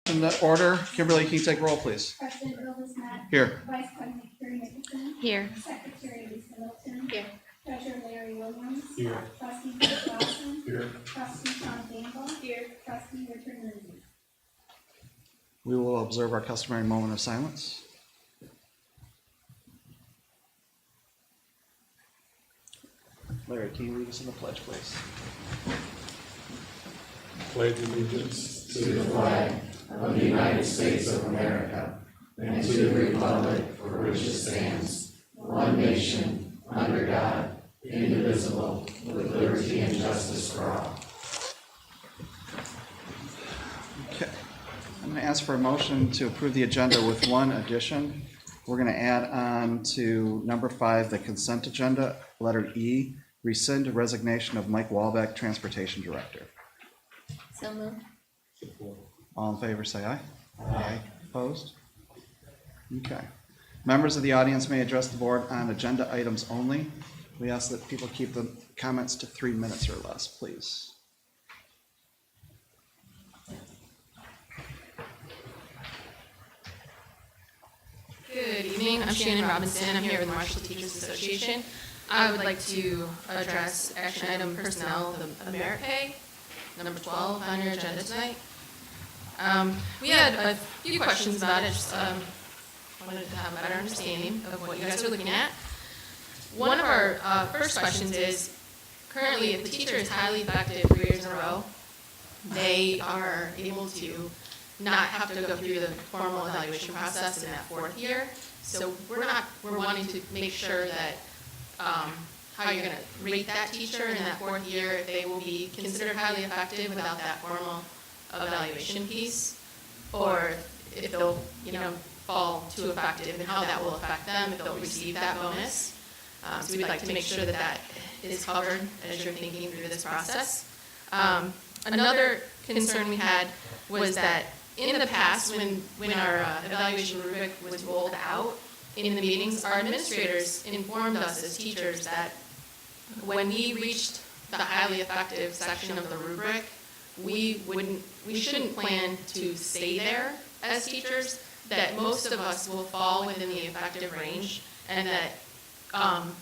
In the order, Kimberly, can you take roll, please? President Earl Matt. Here. Vice President Carrie Nicholson. Here. Secretary Lisa Middleton. Here. Treasurer Larry Williams. Here. Trustee Chris Dawson. Here. Trustee Sean Gamble. Here. Trustee Richard Lindsay. We will observe our customary moment of silence. Larry, can you lead us in the pledge, please? Pledge allegiance to the flag of the United States of America and to the republic for which it stands, one nation, under God, indivisible, with liberty and justice for all. Okay. I'm going to ask for a motion to approve the agenda with one addition. We're going to add on to number 5, the consent agenda, letter E, rescind resignation of Mike Walbeck, Transportation Director. So moved. All in favor, say aye. Aye. Opposed? Okay. Members of the audience may address the board on agenda items only. We ask that people keep the comments to 3 minutes or less, please. Good evening. I'm Shannon Robinson. I'm here with the Marshall Teachers Association. I would like to address action item personnel, the merit pay, number 12 on your agenda tonight. We had a few questions about it. Just wanted to have a better understanding of what you guys are looking at. One of our first questions is, currently, if the teacher is highly effective 3 years in a row, they are able to not have to go through the formal evaluation process in that 4th year. So we're wanting to make sure that how you're going to rate that teacher in that 4th year, if they will be considered highly effective without that formal evaluation piece, or if they'll, fall too effective and how that will affect them, if they'll receive that bonus. So we'd like to make sure that that is covered as you're thinking through this process. Another concern we had was that in the past, when our evaluation rubric was rolled out in the meetings, our administrators informed us as teachers that when we reached the highly effective section of the rubric, we shouldn't plan to stay there as teachers, that most of us will fall within the effective range, and that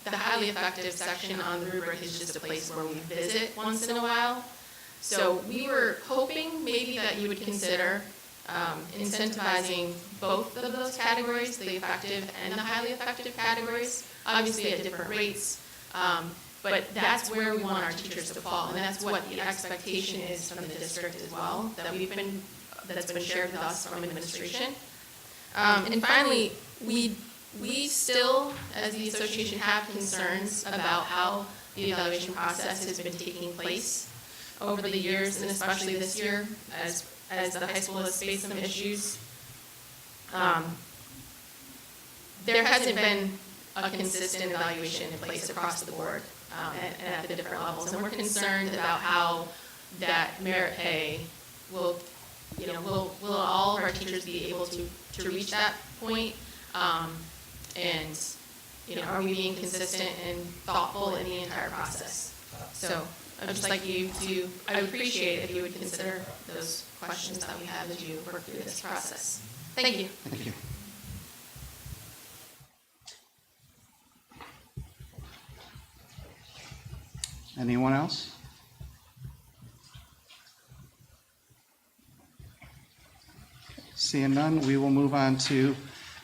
the highly effective section on the rubric is just a place where we visit once in a while. So we were hoping maybe that you would consider incentivizing both of those categories, the effective and the highly effective categories, obviously at different rates, but that's where we want our teachers to fall, and that's what the expectation is from the district as well, that's been shared with us from administration. And finally, we still, as the association, have concerns about how the evaluation process has been taking place over the years, and especially this year, as the high school has faced some issues. There hasn't been a consistent evaluation in place across the board at the different levels, and we're concerned about how that merit pay will all of our teachers be able to reach that point, and are we being consistent and thoughtful in the entire process? So I'd just like I would appreciate it if you would consider those questions that we have as you work through this process. Thank you. Thank you. Anyone else? Seeing none, we will move on to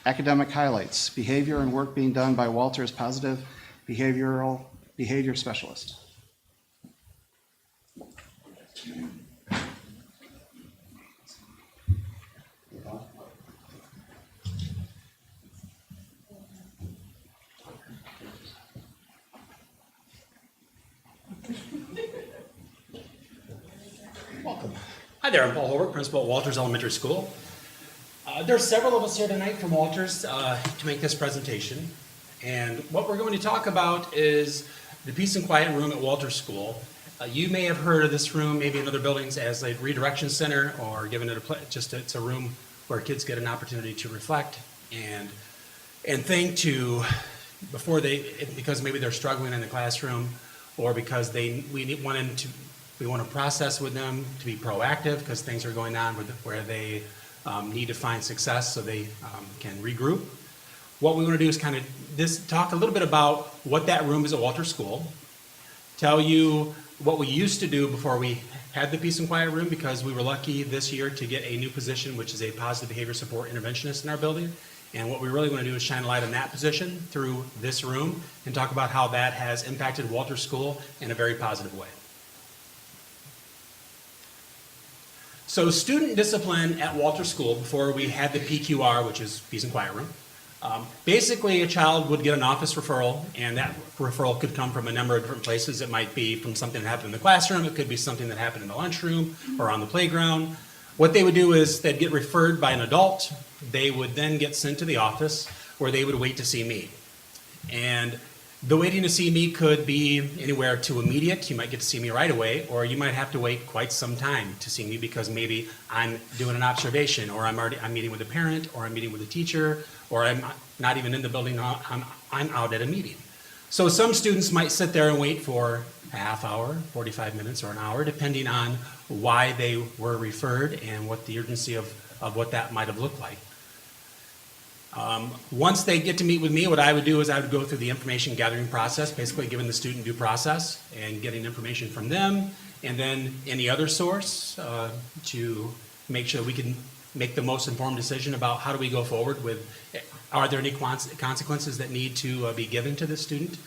academic highlights. Behavior and work being done by Walter's Positive Behavior Specialist. Welcome. Hi there, I'm Paul Holbrook, principal at Walters Elementary School. There's several of us here tonight from Walters to make this presentation. And what we're going to talk about is the Peace and Quiet Room at Walters School. You may have heard of this room, maybe in other buildings, as a redirection center, or given it it's a room where kids get an opportunity to reflect and think because maybe they're struggling in the classroom, or because we want to process with them, to be proactive because things are going on where they need to find success so they can regroup. What we want to do is kind of talk a little bit about what that room is at Walters School, tell you what we used to do before we had the Peace and Quiet Room, because we were lucky this year to get a new position, which is a positive behavior support interventionist in our building. And what we really want to do is shine a light on that position through this room and talk about how that has impacted Walters School in a very positive way. So student discipline at Walters School, before we had the PQR, which is Peace and Quiet Room, basically a child would get an office referral, and that referral could come from a number of different places. It might be from something that happened in the classroom, it could be something that happened in the lunchroom or on the playground. What they would do is they'd get referred by an adult. They would then get sent to the office where they would wait to see me. And the waiting to see me could be anywhere to immediate. You might get to see me right away, or you might have to wait quite some time to see me because maybe I'm doing an observation, or I'm meeting with a parent, or I'm meeting with a teacher, or I'm not even in the building, I'm out at a meeting. So some students might sit there and wait for a half hour, 45 minutes, or an hour, depending on why they were referred and what the urgency of what that might have looked like. Once they get to meet with me, what I would do is I would go through the information gathering process, basically giving the student due process and getting information from them, and then any other source to make sure we can make the most informed decision about how do we go forward with, are there any consequences that need to be given to the student?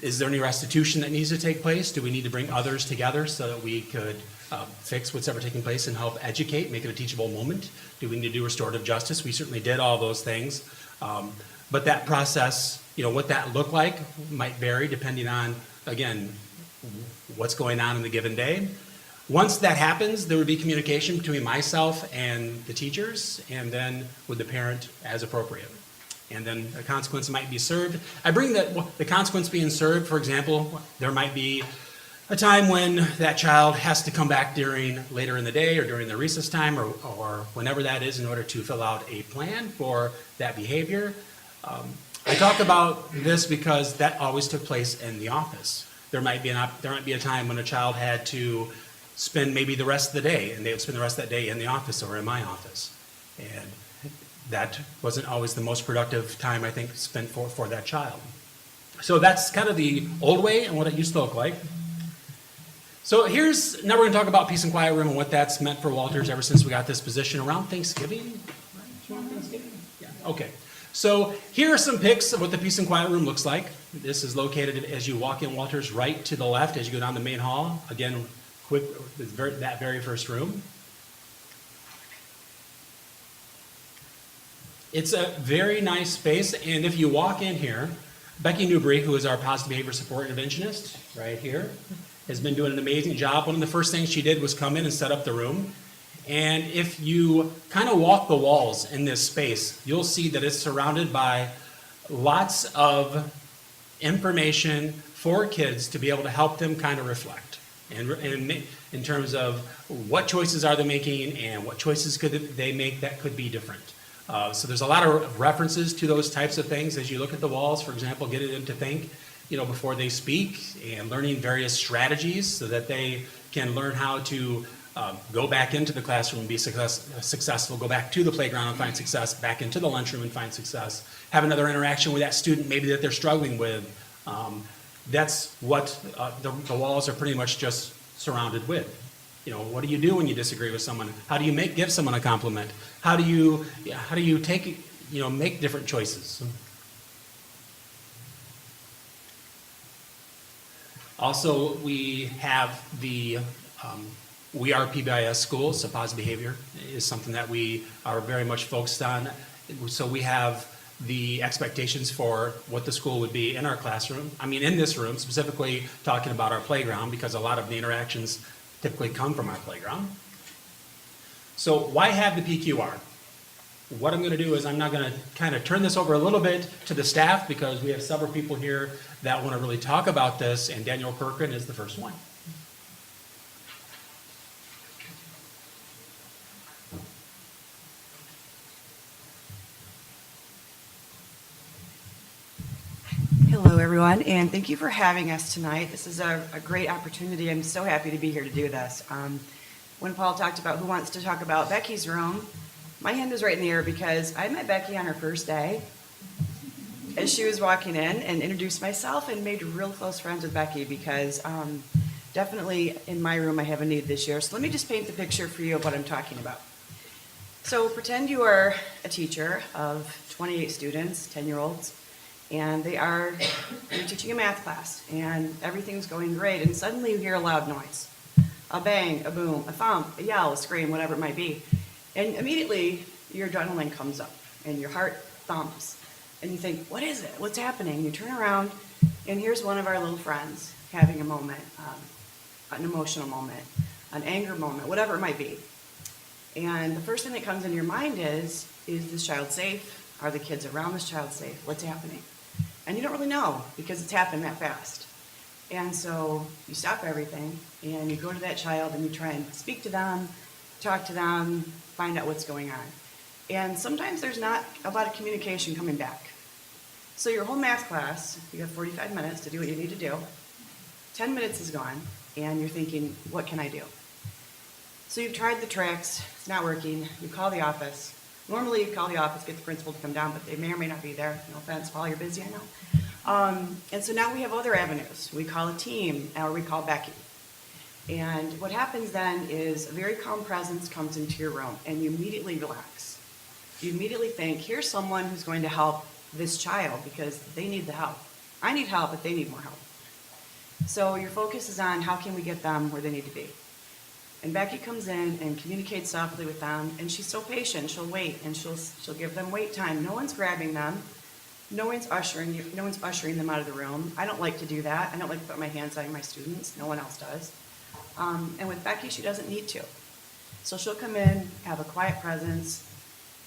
Is there any restitution that needs to take place? Do we need to bring others together so that we could fix what's ever taking place and help educate, make it a teachable moment? Do we need to do restorative justice? We certainly did all those things. But that process, what that looked like might vary depending on, again, what's going on in the given day. Once that happens, there would be communication between myself and the teachers, and then with the parent as appropriate. And then a consequence might be served. I bring the consequence being served, for example, there might be a time when that child has to come back later in the day or during the recess time or whenever that is in order to fill out a plan for that behavior. I talk about this because that always took place in the office. There might be a time when a child had to spend maybe the rest of the day, and they would spend the rest of that day in the office or in my office. And that wasn't always the most productive time, I think, spent for that child. So that's kind of the old way and what it used to look like. So now we're going to talk about Peace and Quiet Room and what that's meant for Walters ever since we got this position around Thanksgiving. Right? Yeah. Okay. So here are some pics of what the Peace and Quiet Room looks like. This is located as you walk in Walters, right to the left as you go down the main hall. Again, that very first room. It's a very nice space, and if you walk in here, Becky Newbury, who is our positive behavior support interventionist, right here, has been doing an amazing job. One of the first things she did was come in and set up the room. And if you kind of walk the walls in this space, you'll see that it's surrounded by lots of information for kids to be able to help them kind of reflect. And in terms of what choices are they making and what choices could they make that could be different. So there's a lot of references to those types of things as you look at the walls. For example, getting them to think, before they speak, and learning various strategies so that they can learn how to go back into the classroom and be successful, go back to the playground and find success, back into the lunchroom and find success, have another interaction with that student maybe that they're struggling with. That's what the walls are pretty much just surrounded with. What do you do when you disagree with someone? How do you give someone a compliment? How do you make different choices? Also, we have we are a PBIS school, so positive behavior is something that we are very much focused on. So we have the expectations for what the school would be in our classroom. In this room, specifically talking about our playground, because a lot of the interactions typically come from our playground. So why have the PQR? What I'm going to do is I'm now going to kind of turn this over a little bit to the staff because we have several people here that want to really talk about this, and Daniel Corcoran is the first one. Hello, everyone, and thank you for having us tonight. This is a great opportunity. I'm so happy to be here to do this. when Paul talked about who wants to talk about Becky's room, my hand was right in the air because I met Becky on her first day as she was walking in and introduced myself and made real close friends with Becky because definitely in my room I have a need this year. So let me just paint the picture for you of what I'm talking about. So pretend you are a teacher of 28 students, 10-year-olds, and you're teaching a math class and everything's going great and suddenly you hear a loud noise. A bang, a boom, a thump, a yell, a scream, whatever it might be. And immediately your adrenaline comes up and your heart thumps. And you think, what is it? What's happening? And you turn around and here's one of our little friends having a moment, an emotional moment, an anger moment, whatever it might be. And the first thing that comes into your mind is this child safe? Are the kids around this child safe? What's happening? And you don't really know because it's happened that fast. And so you stop everything and you go to that child and you try and speak to them, talk to them, find out what's going on. And sometimes there's not a lot of communication coming back. So your whole math class, you have 45 minutes to do what you need to do. 10 minutes is gone and you're thinking, what can I do? So you've tried the tricks, it's not working, you call the office. Normally you call the office, get the principal to come down, but they may or may not be there. No offense, Paul, you're busy, I know. And so now we have other avenues. We call a team, or we call Becky. And what happens then is a very calm presence comes into your room, and you immediately relax. You immediately think, here's someone who's going to help this child because they need the help. I need help, but they need more help. So your focus is on how can we get them where they need to be. And Becky comes in and communicates softly with them, and she's so patient. She'll wait, and she'll give them wait time. No one's grabbing them. No one's ushering them out of the room. I don't like to do that. I don't like to put my hands on my students. No one else does. And with Becky, she doesn't need to. So she'll come in, have a quiet presence,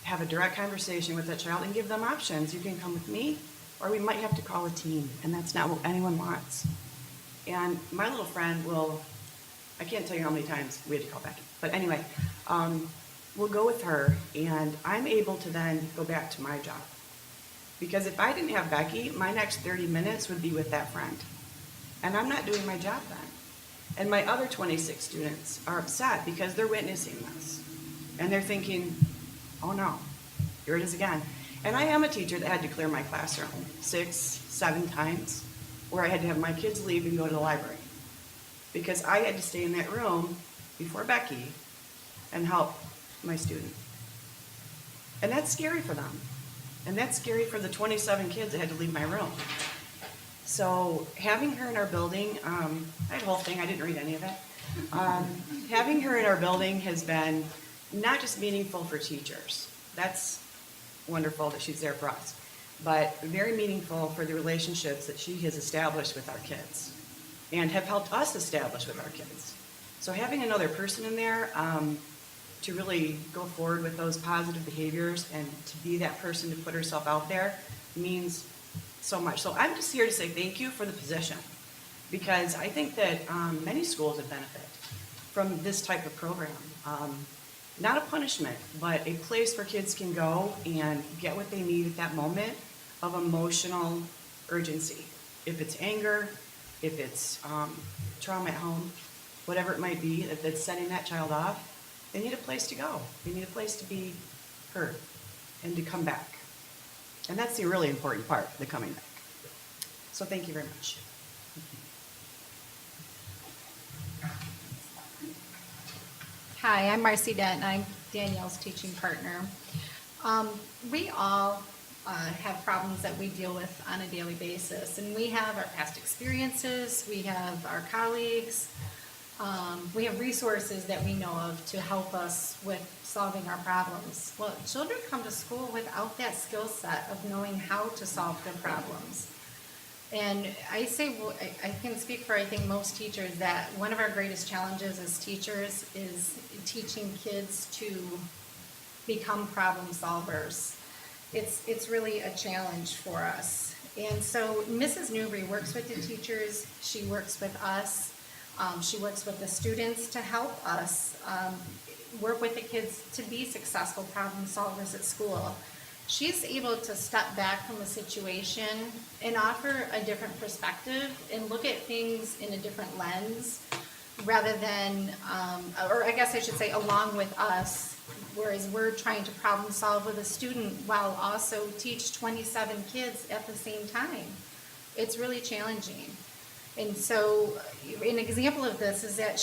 have a direct conversation with that child, and give them options. You can come with me, or we might have to call a team, and that's not what anyone wants. And my little friend I can't tell you how many times we had to call Becky. But anyway, we'll go with her, and I'm able to then go back to my job. Because if I didn't have Becky, my next 30 minutes would be with that friend. And I'm not doing my job then. And my other 26 students are upset because they're witnessing this. And they're thinking, oh no, here it is again. And I am a teacher that had to clear my classroom 6, 7 times, where I had to have my kids leave and go to the library. Because I had to stay in that room before Becky and help my student. And that's scary for them. And that's scary for the 27 kids that had to leave my room. So having her in our building, that whole thing, I didn't read any of it. Having her in our building has been not just meaningful for teachers. That's wonderful that she's there for us. But very meaningful for the relationships that she has established with our kids and have helped us establish with our kids. So having another person in there to really go forward with those positive behaviors and to be that person to put herself out there means so much. So I'm just here to say thank you for the position because I think that many schools would benefit from this type of program. Not a punishment, but a place where kids can go and get what they need at that moment of emotional urgency. If it's anger, if it's trauma at home, whatever it might be that's setting that child off, they need a place to go. They need a place to be heard and to come back. And that's the really important part, the coming back. So thank you very much. Hi, I'm Marcy Dent, and I'm Danielle's teaching partner. We all have problems that we deal with on a daily basis, and we have our past experiences, we have our colleagues, we have resources that we know of to help us with solving our problems. Well, children come to school without that skill set of knowing how to solve their problems. And I say, well, I can speak for, I think, most teachers that one of our greatest challenges as teachers is teaching kids to become problem solvers. It's really a challenge for us. And so Mrs. Newbury works with the teachers, she works with us, she works with the students to help us work with the kids to be successful problem solvers at school. She's able to step back from a situation and offer a different perspective and look at things in a different lens rather than, or I guess I should say along with us, whereas we're trying to problem solve with a student while also teach 27 kids at the same time. It's really challenging. And so an example of this is that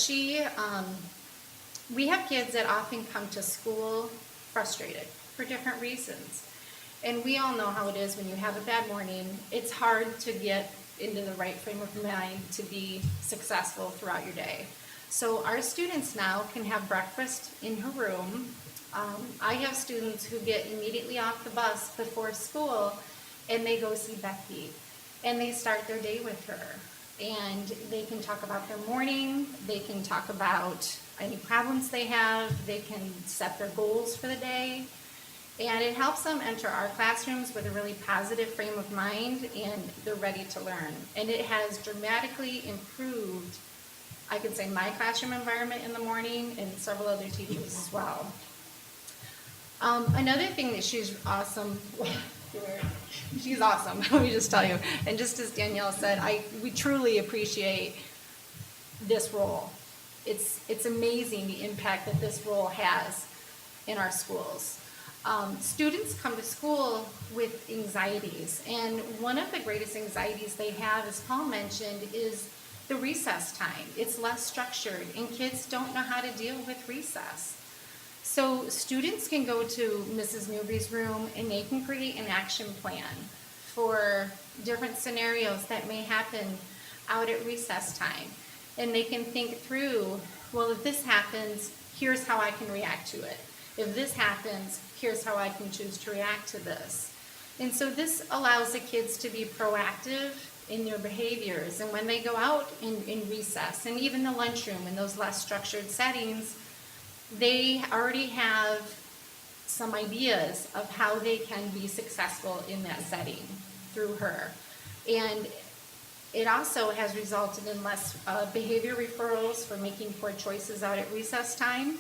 we have kids that often come to school frustrated for different reasons. And we all know how it is when you have a bad morning. It's hard to get into the right frame of mind to be successful throughout your day. So our students now can have breakfast in her room. I have students who get immediately off the bus before school and they go see Becky and they start their day with her. And they can talk about their morning, they can talk about any problems they have, they can set their goals for the day. And it helps them enter our classrooms with a really positive frame of mind and they're ready to learn. And it has dramatically improved, I could say, my classroom environment in the morning and several other teachers as well. Another thing that she's awesome, she's awesome, let me just tell you. And just as Danielle said, we truly appreciate this role. It's amazing the impact that this role has in our schools. Students come to school with anxieties, and one of the greatest anxieties they have, as Paul mentioned, is the recess time. It's less structured, and kids don't know how to deal with recess. So students can go to Mrs. Newby's room, and they can create an action plan for different scenarios that may happen out at recess time. And they can think through, well, if this happens, here's how I can react to it. If this happens, here's how I can choose to react to this. And so this allows the kids to be proactive in their behaviors. And when they go out in recess and even the lunchroom in those less structured settings, they already have some ideas of how they can be successful in that setting through her. And it also has resulted in less behavior referrals for making poor choices out at recess time.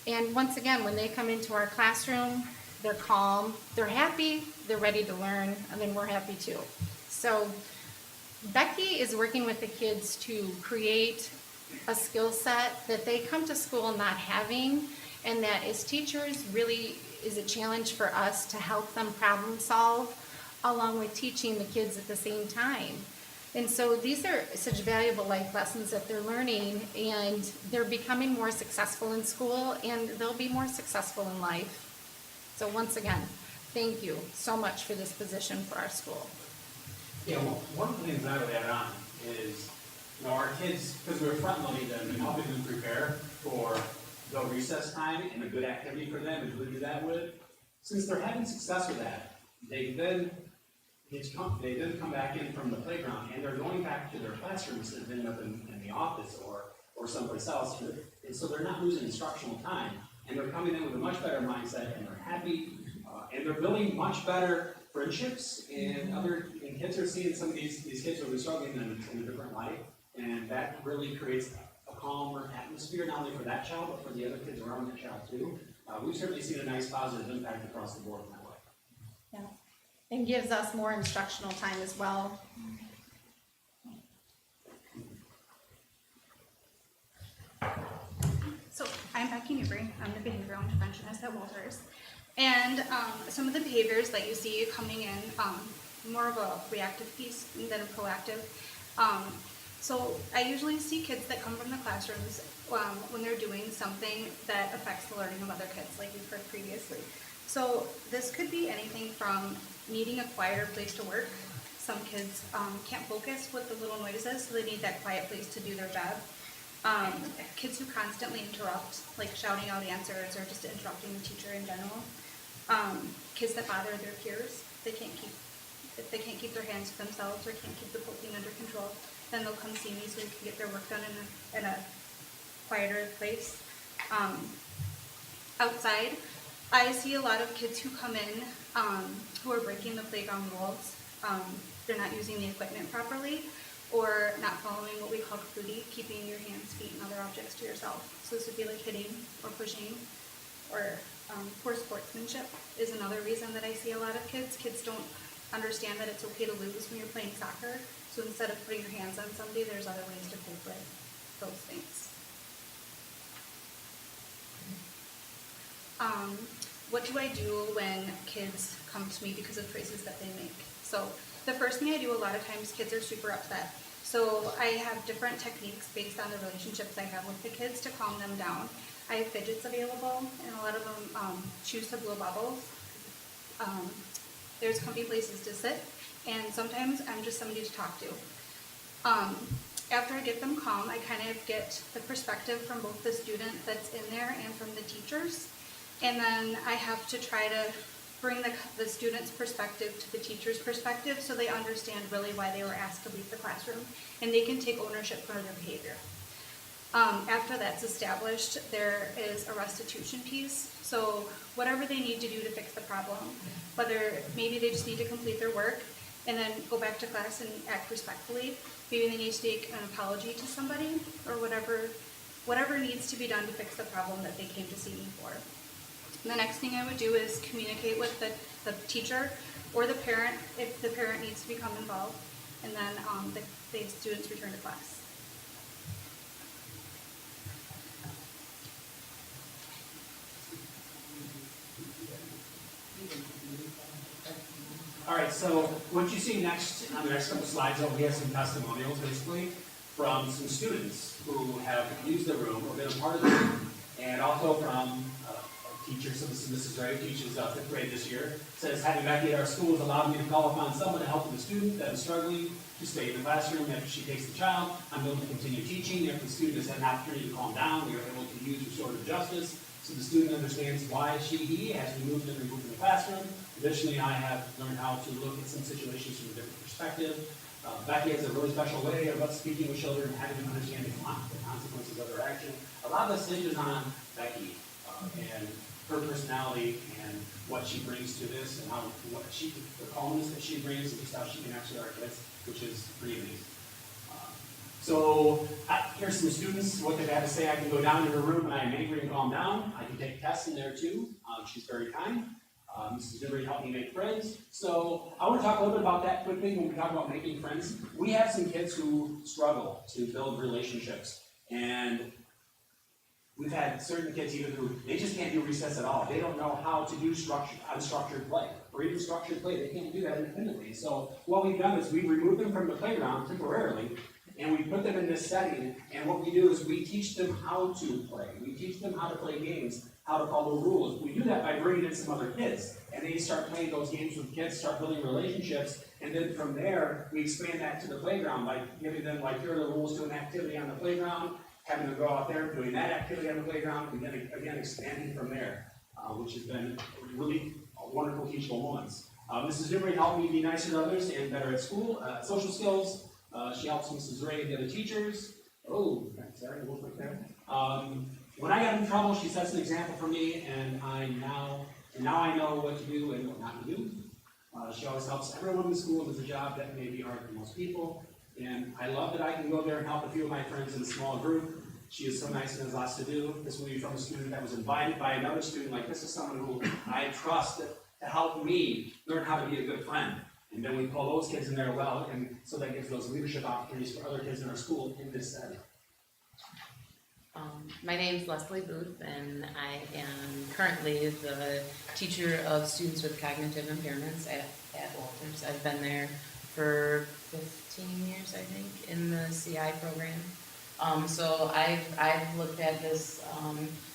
And once again, when they come into our classroom, they're calm, they're happy, they're ready to learn, and then we're happy too. So Becky is working with the kids to create a skill set that they come to school not having, and that as teachers really is a challenge for us to help them problem solve along with teaching the kids at the same time. And so these are such valuable life lessons that they're learning, and they're becoming more successful in school, and they'll be more successful in life. So once again, thank you so much for this position for our school. Yeah, well, one of the things I would add on is, our kids, because we're front loading them and helping them prepare for the recess time and a good activity for them to do that with, since they're having success with that, they then come back in from the playground and they're going back to their classrooms and end up in the office or someplace else. And so they're not losing instructional time, and they're coming in with a much better mindset, and they're happy, and they're building much better friendships, and kids are seeing some of these kids who are struggling in a different light, and that really creates a calmer atmosphere, not only for that child, but for the other kids around that child too. We've certainly seen a nice positive impact across the board in that way. Yeah, and gives us more instructional time as well. So I'm Becky Newbury. I'm the behavioral interventionist at Walters. And some of the behaviors that you see coming in, more of a reactive piece than a proactive. So I usually see kids that come from the classrooms when they're doing something that affects the learning of other kids, like we've heard previously. So this could be anything from needing a quieter place to work. Some kids can't focus with the little noises, so they need that quiet place to do their job. Kids who constantly interrupt, like shouting out answers or just interrupting the teacher in general. Kids that bother their peers. If they can't keep their hands to themselves or can't keep the poking under control, then they'll come see me so we can get their work done in a quieter place. Outside, I see a lot of kids who come in who are breaking the playground rules. They're not using the equipment properly, or not following what we call KUDI, keeping your hands, feet, and other objects to yourself. So this would be like hitting or pushing, or poor sportsmanship is another reason that I see a lot of kids. Kids don't understand that it's okay to lose when you're playing soccer. So instead of putting your hands on somebody, there's other ways to cope with. those things. What do I do when kids come to me because of choices that they make? So the first thing I do, a lot of times kids are super upset. So I have different techniques based on the relationships I have with the kids to calm them down. I have fidgets available, and a lot of them choose to blow bubbles. There's comfy places to sit, and sometimes I'm just somebody to talk to. After I get them calm, I kind of get the perspective from both the student that's in there and from the teachers. And then I have to try to bring the student's perspective to the teacher's perspective so they understand really why they were asked to leave the classroom, and they can take ownership for their behavior. After that's established, there is a restitution piece. So whatever they need to do to fix the problem, whether maybe they just need to complete their work and then go back to class and act respectfully. Maybe they need to take an apology to somebody, or whatever needs to be done to fix the problem that they came to see me for. The next thing I would do is communicate with the teacher or the parent if the parent needs to become involved, and then the students return to class. All right, so what you see next, on the next couple slides, we have some testimonials, basically, from some students who have used the room or been a part of the room, and also from teachers. So Mrs. Ray teaches 5th grade this year. Says, having Becky at our school has allowed me to call upon someone to help with a student that is struggling to stay in the classroom after she takes the child. I'm able to continue teaching. If the student has had an opportunity to calm down, we are able to use restorative justice so the student understands why he has removed and removed from the classroom. Additionally, I have learned how to look at some situations from a different perspective. Becky has a really special way about speaking with children and having them understand the consequences of their action. A lot of this hinges on Becky and her personality and what she brings to this, and the calmness that she brings, and just how she connects with our kids, which is pretty amazing. So here's some students, what they've had to say. I can go down to her room and I am angry and calm down. I can take tests in there too. She's very kind. Mrs. Zimri helped me make friends. So I want to talk a little bit about that quickly when we talk about making friends. We have some kids who struggle to build relationships, and we've had certain kids even who, they just can't do recess at all. They don't know how to do unstructured play, or even structured play. They can't do that independently. So what we've done is we've removed them from the playground temporarily, and we put them in this setting, and what we do is we teach them how to play. We teach them how to play games, how to follow rules. We do that by bringing in some other kids, and they start playing those games with kids, start building relationships, and then from there, we expand that to the playground by giving them, like, here are the rules to an activity on the playground, having them go out there, doing that activity on the playground, and then again expanding from there, which has been really wonderful teachable moments. Mrs. Zimri helped me be nicer to others and better at school. Social skills, she helps Mrs. Ray and the other teachers. Oh, sorry, a little quick there. When I got in trouble, she sets an example for me, and now I know what to do and what not to do. She always helps everyone in the school. Does a job that may be hard for most people. And I love that I can go there and help a few of my friends in a small group. She is so nice and has lots to do. This will be from a student that was invited by another student. Like, this is someone who I trust to help me learn how to be a good friend. And then we pull those kids in there well, and so that gives those leadership opportunities for other kids in our school in this setting. My name is Leslie Booth, and I am currently the teacher of students with cognitive impairments at Walters. I've been there for 15 years, I think, in the CI program. So I've looked at this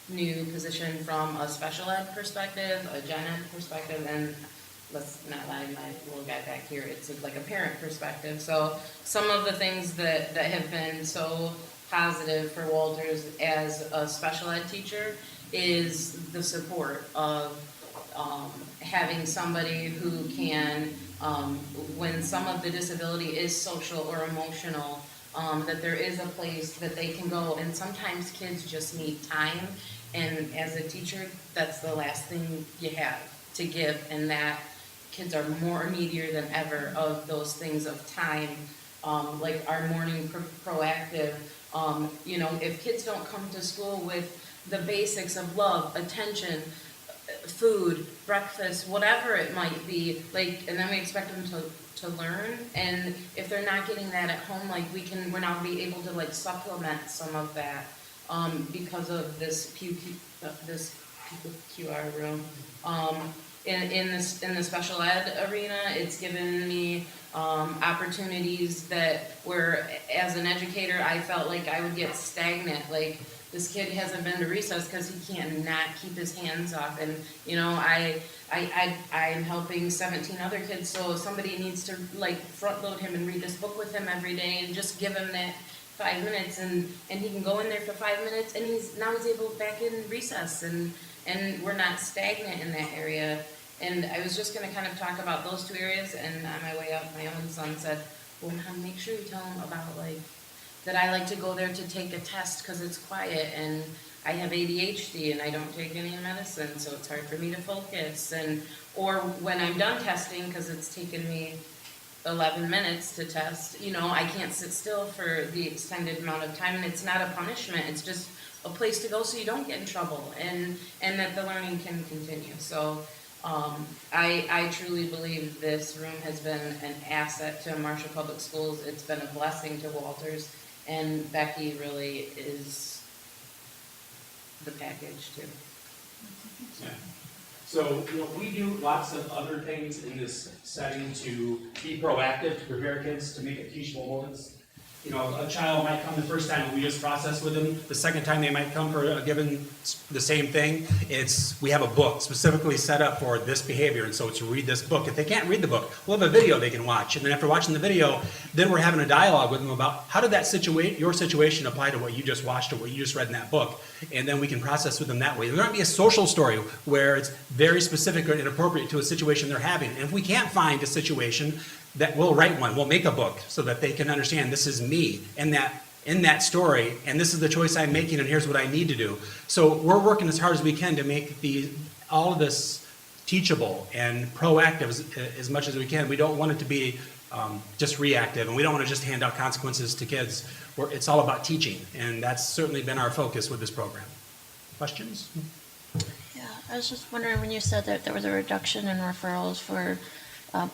new position from a special ed perspective, a gen ed perspective, and let's not lie, my little guy back here, it's like a parent perspective. So some of the things that have been so positive for Walters as a special ed teacher is the support of having somebody who can, when some of the disability is social or emotional, that there is a place that they can go, and sometimes kids just need time, and as a teacher, that's the last thing you have to give, and that kids are more needier than ever of those things of time, like our morning proactive. You know, if kids don't come to school with the basics of love, attention, food, breakfast, whatever it might be, like, and then we expect them to learn, and if they're not getting that at home, like, we're now be able to like supplement some of that, because of this QR room. In the special ed arena, it's given me opportunities that where, as an educator, I felt like I would get stagnant. Like, this kid hasn't been to recess because he can't not keep his hands off. And, you know, I'm helping 17 other kids, so somebody needs to, like, front load him and read this book with him every day and just give him that 5 minutes, and he can go in there for 5 minutes, and he's able back in recess, and we're not stagnant in that area. And I was just gonna kind of talk about those two areas, and on my way out, my own son said, well, Mom, make sure you tell him about, like, that I like to go there to take a test because it's quiet, and I have ADHD and I don't take any medicine, so it's hard for me to focus. Or when I'm done testing, because it's taken me 11 minutes to test, you know, I can't sit still for the extended amount of time, and it's not a punishment, it's just a place to go so you don't get in trouble, and that the learning can continue. So I truly believe this room has been an asset to Marshall Public Schools. It's been a blessing to Walters, and Becky really is the package too. Yeah. So, you know, we do lots of other things in this setting to be proactive, to prepare kids to make it teachable moments. You know, a child might come the first time and we just process with them. The second time they might come for a given the same thing. We have a book specifically set up for this behavior, and so it's to read this book. If they can't read the book, we'll have a video they can watch, and then after watching the video, then we're having a dialogue with them about how did that your situation apply to what you just watched or what you just read in that book, and then we can process with them that way. There might be a social story where it's very specific and appropriate to a situation they're having, and if we can't find a situation, that we'll write one, we'll make a book so that they can understand this is me in that story, and this is the choice I'm making, and here's what I need to do. So we're working as hard as we can to make all of this teachable and proactive as much as we can. We don't want it to be just reactive, and we don't want to just hand out consequences to kids. It's all about teaching, and that's certainly been our focus with this program. Questions? Yeah, I was just wondering, when you said that there was a reduction in referrals for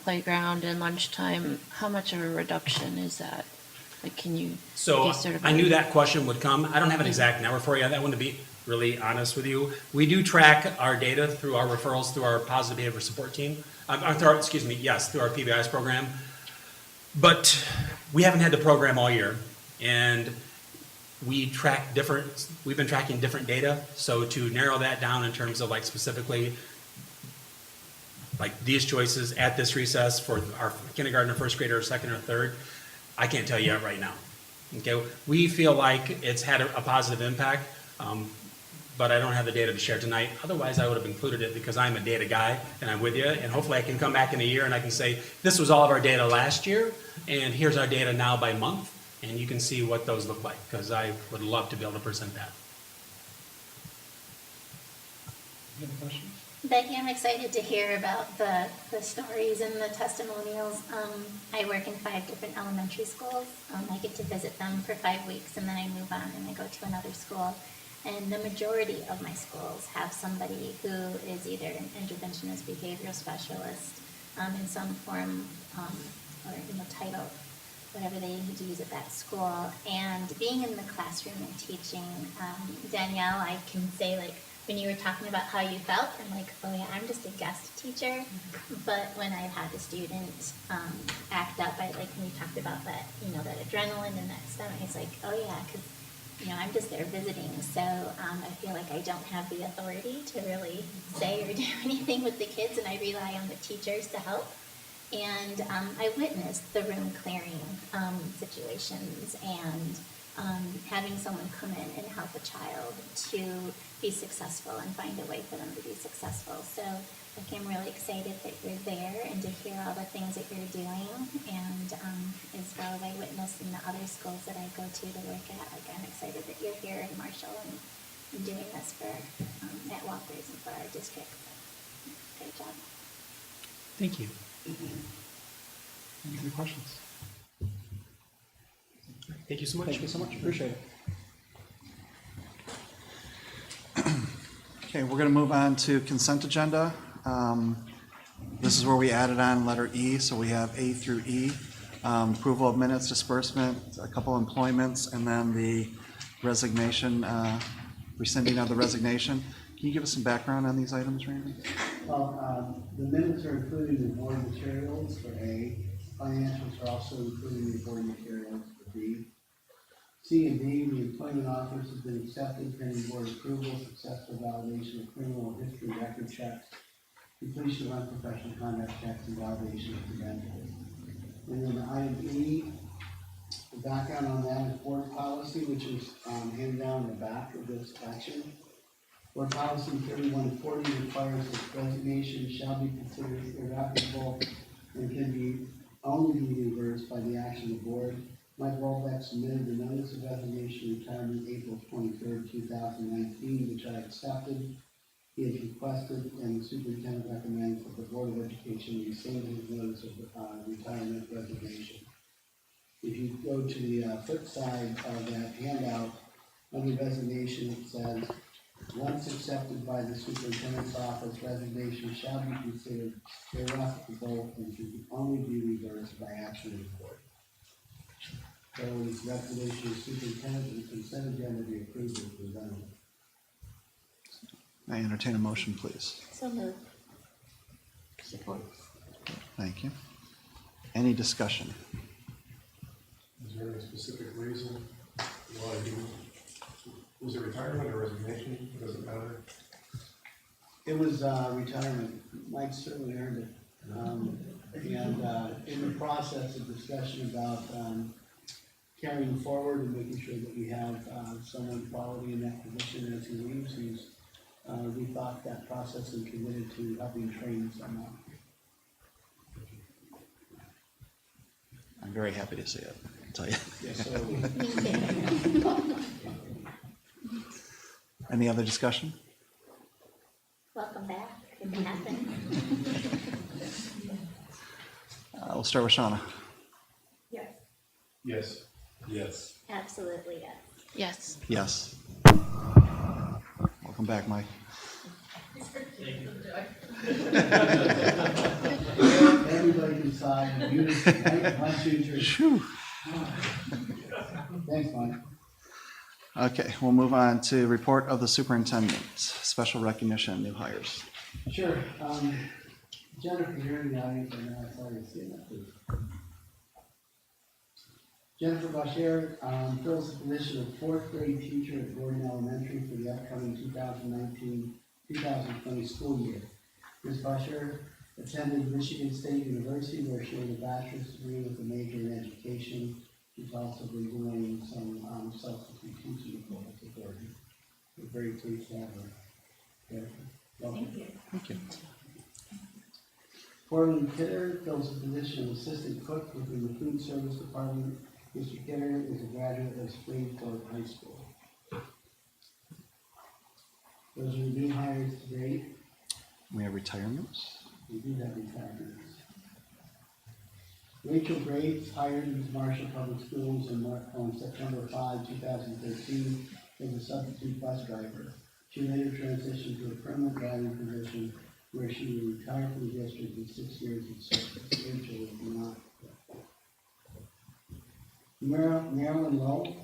playground and lunchtime, how much of a reduction is that? Like, can you So be certified? I knew that question would come. I don't have an exact number for you. That one, to be really honest with you. We do track our data through our referrals through our positive behavior support team. Through our PBIS program. But we haven't had the program all year, and we've been tracking different data. So to narrow that down in terms of like specifically like these choices at this recess for our kindergarten or first grader or second or third, I can't tell you right now. Okay, we feel like it's had a positive impact, but I don't have the data to share tonight. Otherwise, I would have included it because I'm a data guy and I'm with you, and hopefully I can come back in a year and I can say, this was all of our data last year, and here's our data now by month, and you can see what those look like, because I would love to be able to present that. Any other questions? Becky, I'm excited to hear about the stories and the testimonials. I work in 5 different elementary schools. I get to visit them for 5 weeks, and then I move on and I go to another school. And the majority of my schools have somebody who is either an interventionist behavioral specialist in some form or title, whatever they need to use at that school. And being in the classroom and teaching, Danielle, I can say, like, when you were talking about how you felt, I'm like, oh yeah, I'm just a guest teacher. But when I've had the student act up, when you talked about that, that adrenaline and that stomach, it's like, oh yeah, because, I'm just there visiting. So I feel like I don't have the authority to really say or do anything with the kids, and I rely on the teachers to help. And I witnessed the room clearing situations and having someone come in and help a child to be successful and find a way for them to be successful. So I'm really excited that you're there and to hear all the things that you're doing, and as well as I witnessed in the other schools that I go to work at, I'm excited that you're here in Marshall and doing this for at Walters and for our district. Great job. Thank you. Any other questions? Thank you so much. Thank you so much. Appreciate it. Okay, we're gonna move on to consent agenda. This is where we added on letter E, so we have A through E. Approval of minutes, disbursement, a couple employments, and then the resignation, rescinding of the resignation. Can you give us some background on these items, Randy? Well, the minutes are included in the board materials for A. Financials are also included in the board materials for B. C and D, the employment offers have been accepted pending board approval, successful validation of criminal history record checks, completion of unprofessional conduct checks, and validation of credentials. And then item E, the background on that is board policy, which is handed down in the back of this action. Board policy 3140 requires that resignation shall be considered irrevocable and can be only be reversed by the action of the board. Mike Rolbeck submitted the notice of resignation retirement April 23rd, 2019, which I accepted. He has requested and the superintendent recommends that the Board of Education rescind his notice of retirement resignation. If you go to the flip side of that handout, under resignation it says, once accepted by the superintendent's office, resignation shall be considered irrevocable and can only be reversed by action of the board. So it's recommendation of superintendent and consent agenda be approved as presented. I entertain a motion, please. So moved. Support. Thank you. Any discussion? Is there any specific reason why was it retirement or resignation? Does it matter? It was retirement. Mike certainly earned it. And in the process of discussion about carrying forward and making sure that we have someone quality in that position as he leaves, we thought that process and committed to helping train someone. I'm very happy to see it, I'll tell you. Yes, so Any other discussion? Welcome back, if it happened. We'll start with Shauna. Yes. Yes. Yes. Absolutely, yes. Yes. Yes. Welcome back, Mike. everybody can sign. Right? 1, 2, 3. Phew. Thanks, Mike. Okay, we'll move on to report of the superintendent, special recognition, new hires. Sure. Jennifer, you're in the audience, and I saw you see that, please. Jennifer Bashir fills the position of 4th grade teacher at Gordon Elementary for the upcoming 2019-2020 school year. Ms. Bashir attended Michigan State University, where she has a bachelor's degree with a major in education. She's also been doing some substitute teaching at Gordon. We're very pleased to have her. Jennifer, welcome. Thank you. Thank you. Portland Kidder fills the position of assistant cook within the food service department. Mr. Kidder is a graduate of Springfield High School. Those are the new hires to date. We have retirements. We do have retirements. Rachel Graves hired into Marshall Public Schools on September 5, 2013 as a substitute bus driver. She later transitioned to a permanent driving position where she will retire from the district with 6 years of service. Rachel is not. Marilyn Lowe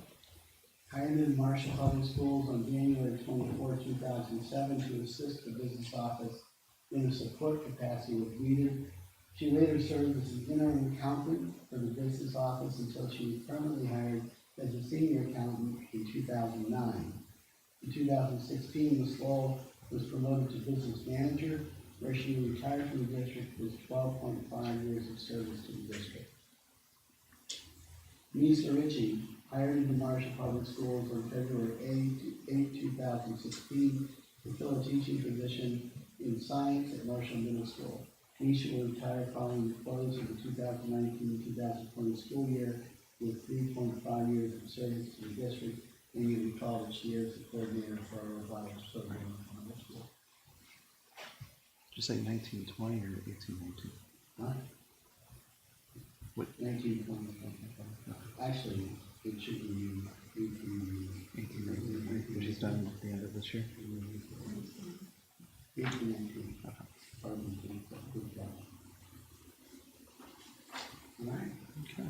hired in Marshall Public Schools on January 24, 2007 to assist the business office in a support capacity with Weeder. She later served as an interim accountant for the business office until she was permanently hired as a senior accountant in 2009. In 2016, Ms. Lowe was promoted to business manager, where she retired from the district with 12.5 years of service to the district. Lisa Ritchie hired into Marshall Public Schools on February 8, 2016 to fill a teaching position in science at Marshall Middle School. Nisha will retire following the close of the 2019-2020 school year with 3.5 years of service to the district, and you recall that she is the coordinator for our robotics program at middle school. Did you say 1920 or 1819? Huh? What? 1920. Actually, it should be Which is done at the end of this year. Okay.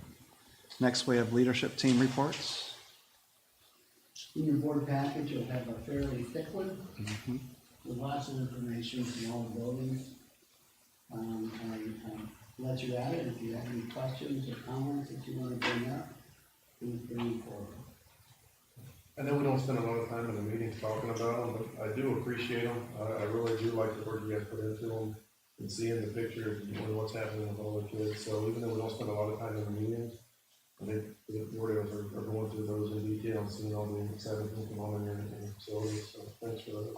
Next, we have leadership team reports. In your board package, you'll have a fairly thick one with lots of information from all the buildings. I let you at it. If you have any questions or comments that you want to bring up, please bring them forward. I know we don't spend a lot of time in the meetings talking about them, but I do appreciate them. I really do like the work you guys put into them and seeing the pictures and what's happening with all the kids. So even though we don't spend a lot of time in the meetings, I think the board are going through those in detail and seeing all the exciting things going on in your facilities. So thanks for that.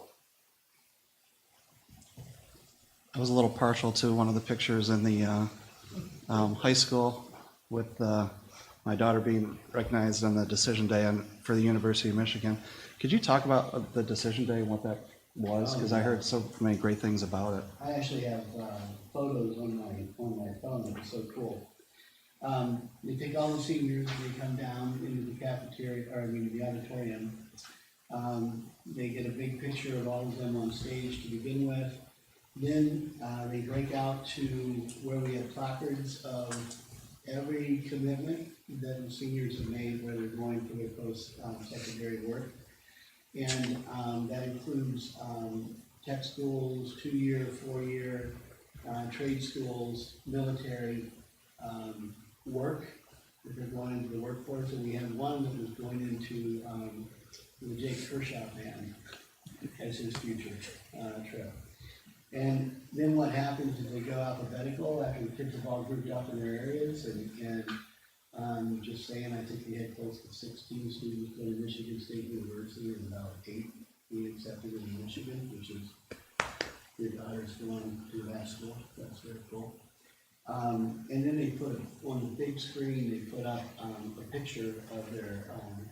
I was a little partial to one of the pictures in the high school with my daughter being recognized on the decision day for the University of Michigan. Could you talk about the decision day and what that was? Because I heard so many great things about it. I actually have photos on my phone. It was so cool. They take all the seniors, they come down into the cafeteria, or the auditorium. They get a big picture of all of them on stage to begin with. Then they break out to where we have placards of every commitment that the seniors have made, where they're going for their post-secondary work. And that includes tech schools, 2-year, 4-year, trade schools, military, work, if they're going into the workforce. And we had one that was going into the Jake Kershaw band as his future trip. And then what happens is they go alphabetical after the kids have all grouped up in their areas, and just saying, I think we had close to 16 students go to Michigan State University and about 8 being accepted in Michigan, which is your daughter's going to that school. That's very cool. And then they put on the big screen, they put up a picture of their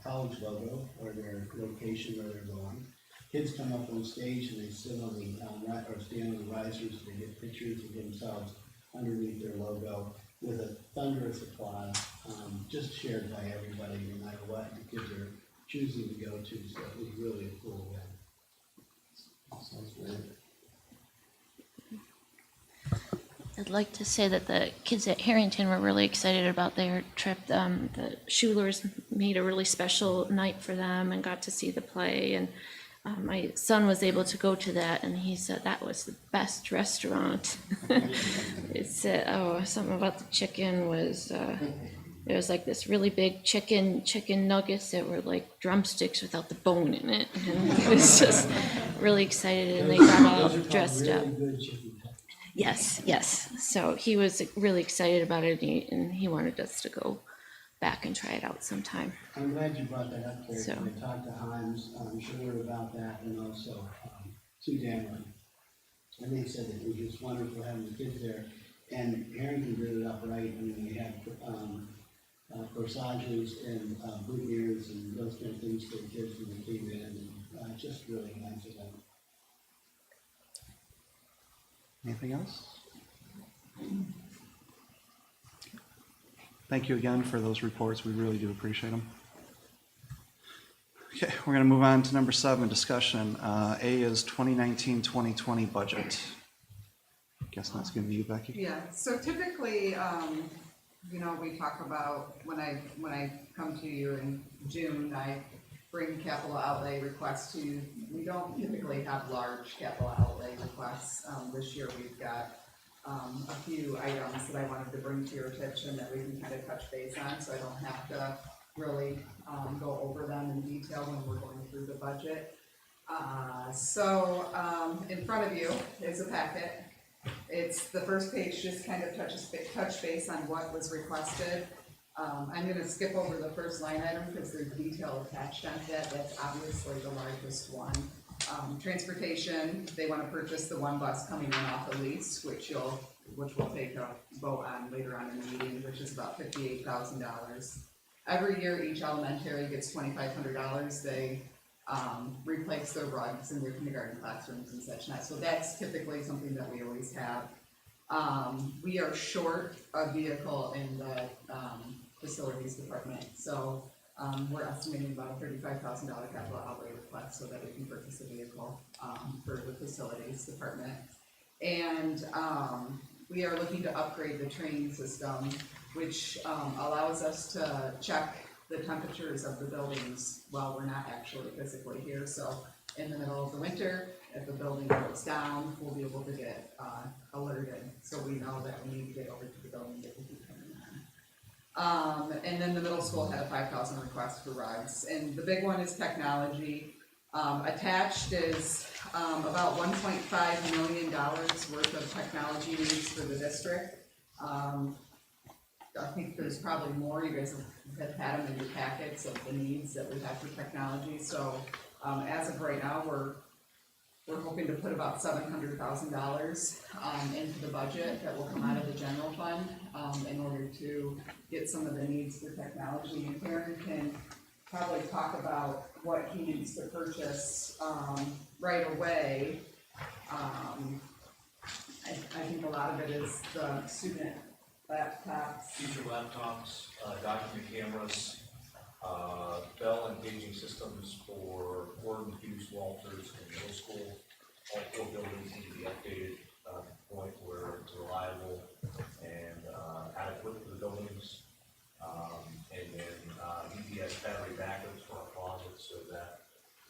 college logo or their location where they're going. Kids come up on stage and they sit on the or stand on the risers. They get pictures of themselves underneath their logo with a thunderous applause, just shared by everybody, no matter what the kids are choosing to go to. So it was really a cool event. Sounds great. I'd like to say that the kids at Harrington were really excited about their trip. The Schulers made a really special night for them and got to see the play. And my son was able to go to that, and he said that was the best restaurant. It said, something about the chicken was, there was like this really big chicken nuggets that were like drumsticks without the bone in it. And he was just really excited, and they got all dressed up. Yes. So he was really excited about it, and he wanted us to go back and try it out sometime. I'm glad you brought that up, Claire. So. I talked to Hines, Schuler about that, and also Sue Danley. And they said that it was just wonderful having the kids there. And Harrington did it up right. I mean, they had corsages and boutonnieres and those kind of things for the kids when they came in. And just really nice of them. Anything else? Thank you again for those reports. We really do appreciate them. Okay, we're going to move on to number 7, discussion. A is 2019-2020 budget. I guess that's going to be you, Becky. Yeah, so typically, we talk about, when I come to you in June, I bring capital outlay requests to you. We don't typically have large capital outlay requests. This year we've got a few items that I wanted to bring to your attention that we can kind of touch base on, so I don't have to really go over them in detail when we're going through the budget. In front of you is a packet. It's the first page, just kind of touch base on what was requested. I'm going to skip over the first line item because there's detail attached on that. That's obviously the largest one. Transportation, they want to purchase the one bus coming in off the lease, which we'll take a vote on later on in the meeting, which is about $58,000. Every year, each elementary gets $2,500. They replace their rugs in their kindergarten classrooms and such not. So that's typically something that we always have. We are short a vehicle in the facilities department. So We're estimating about a $35,000 capital outlay request so that we can purchase a vehicle, for the facilities department. And, we are looking to upgrade the training system, which, allows us to check the temperatures of the buildings while we're not actually physically here. So in the middle of the winter, if the building goes down, we'll be able to get, alerted, so we know that we need to get over to the building and get the heat coming on. And then the middle school had a 5,000 request for rugs, and the big one is technology. Attached is, about $1.5 million worth of technology needs for the district. I think there's probably more, you guys have had them in your packets of the needs that we have for technology, so, as of right now, we're hoping to put about $700,000 into the budget that will come out of the general fund, in order to get some of the needs for technology. And Karen can probably talk about what he needs to purchase, right away. I think a lot of it is the student laptops. Teacher laptops, document cameras, bell engaging systems for Gordon, Hughes, Walters, and middle school. All 4 buildings need to be updated to the point where it's reliable and adequate for the buildings. And then MPS battery backups for our closets so that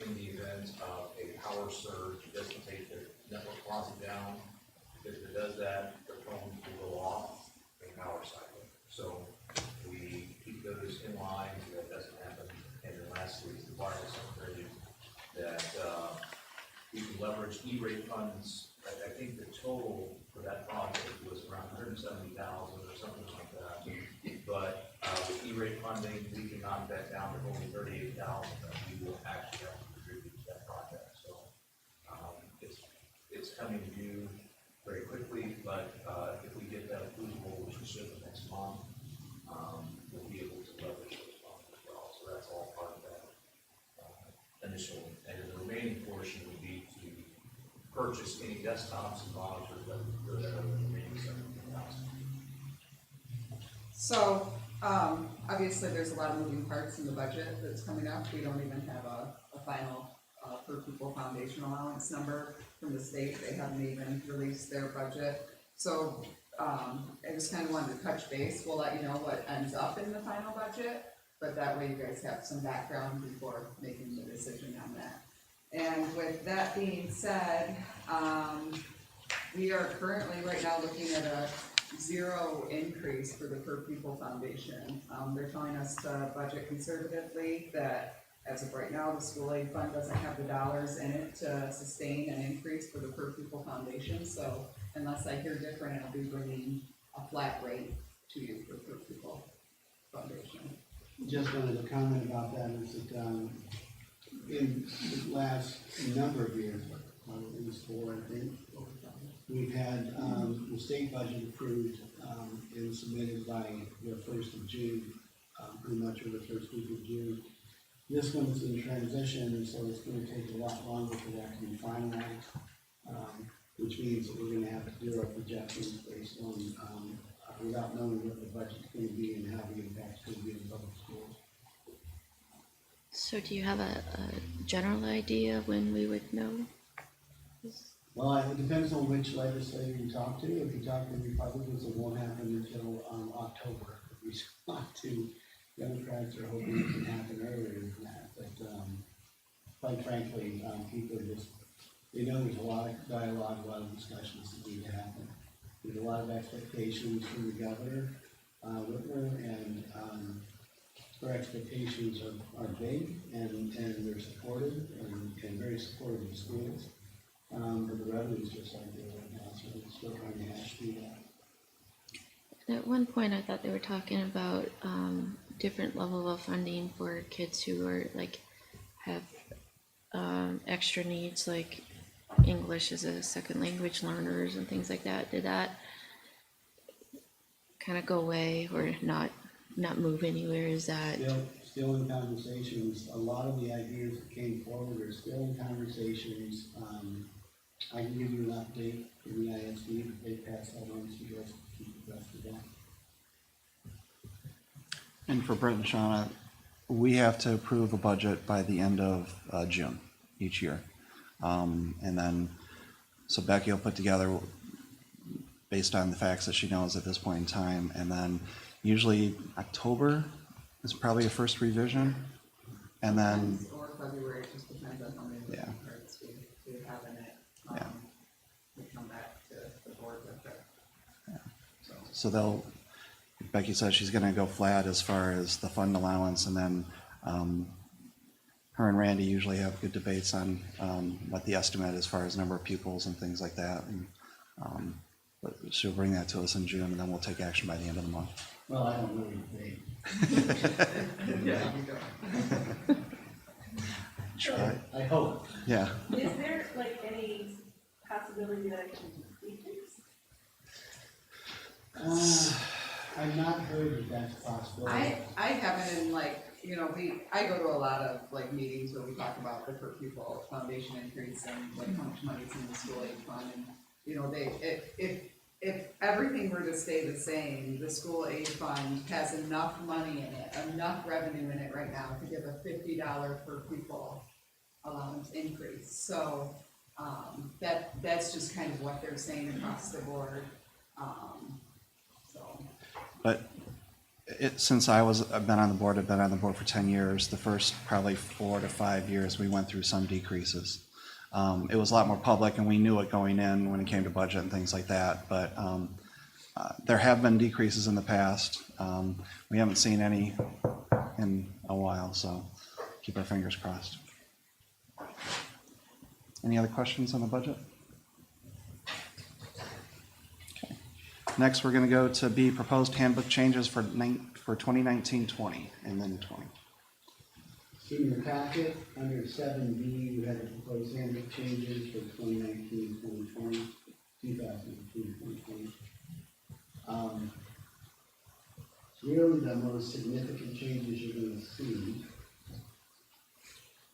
in the event of a power surge, it doesn't take the network closet down. If it does that, the phones will go off in power cycle. So we keep those in line so that doesn't happen. And then lastly, is the wireless upgrade that we can leverage E-rate funds. I think the total for that project was around $170,000 or something like that. But with E-rate funding, we can knock that down to only $38,000 that we will actually have to contribute to that project. So it's coming due very quickly, but if we get that approval, which we should next month, we'll be able to leverage those funds as well. So that's all part of that initial. And then the remaining portion would be to purchase any desktops and monitors that would go there with the remaining $17,000. So, obviously, there's a lot of moving parts in the budget that's coming up. We don't even have a final per pupil foundation allowance number from the state. They haven't even released their budget. So, I just kind of wanted to touch base. We'll let you know what ends up in the final budget, but that way you guys have some background before making the decision on that. And with that being said, we are currently right now looking at a 0 increase for the per pupil foundation. They're telling us to budget conservatively, that as of right now, the school aid fund doesn't have the dollars in it to sustain an increase for the per pupil foundation. So unless I hear different, I'll be bringing a flat rate to you for per pupil foundation. Just wanted to comment about that, is that, in the last number of years, at least 4, I think, we've had, the state budget approved, and submitted by the 1st of June, pretty much over the first week of June. This one is in transition, so it's gonna take a lot longer for that to be finalized, which means that we're gonna have to do our projections based on, without knowing what the budget's gonna be and how the impact's gonna be in public schools. So do you have a general idea when we would know? Well, it depends on which legislator you talk to. If you talk to Republicans, it won't happen until, October. If you talk to Democrats, are hoping it can happen earlier than that. But, quite frankly, people are just, they know there's a lot of dialogue, a lot of discussions that need to happen. There's a lot of expectations from the governor, Whitmer, and, her expectations are big, and they're supportive, and very supportive of schools. But the revenues just aren't there right now, so we're still trying to hash through that. At one point, I thought they were talking about different level of funding for kids who are like have extra needs, like English as a second language learners and things like that. Did that kind of go away or not move anywhere? Is that Still in conversations? A lot of the ideas that came forward are still in conversations. I can give you an update from the ISD, but they passed that on, so you guys can keep the rest of that. And for Brent and Shauna, we have to approve a budget by the end of June each year. And then, so Becky will put together based on the facts that she knows at this point in time, and then usually October is probably a first revision, and then, Or February, it just depends on how many Yeah. parts we have in it. Yeah. We come back to the board with it. so they'll, Becky says she's gonna go flat as far as the fund allowance, and then her and Randy usually have good debates on what the estimate as far as number of pupils and things like that. And but she'll bring that to us in June, and then we'll take action by the end of the month. Well, I don't really debate. Yeah, you go. Try. I hope. Yeah. Is there like any possibility that it can decrease? I've not heard that that's possible. I haven't in like, you know, I go to a lot of like meetings where we talk about the per pupil foundation increase and like how much money's in the school aid fund, and, you know, if everything were to stay the same, the school aid fund has enough money in it, enough revenue in it right now to give a $50 per pupil allowance increase. So, that's just kind of what they're saying across the board. But since I've been on the board, I've been on the board for 10 years, the first probably 4 to 5 years, we went through some decreases. It was a lot more public, and we knew it going in when it came to budget and things like that, but there have been decreases in the past. We haven't seen any in a while, so keep our fingers crossed. Any other questions on the budget? Okay. Next, we're going to go to B, proposed handbook changes for 2019-20 and then 20. In your packet, under 7B, you had the proposed handbook changes for 2019-2020, 2019-2020. Really, the most significant changes you're going to see.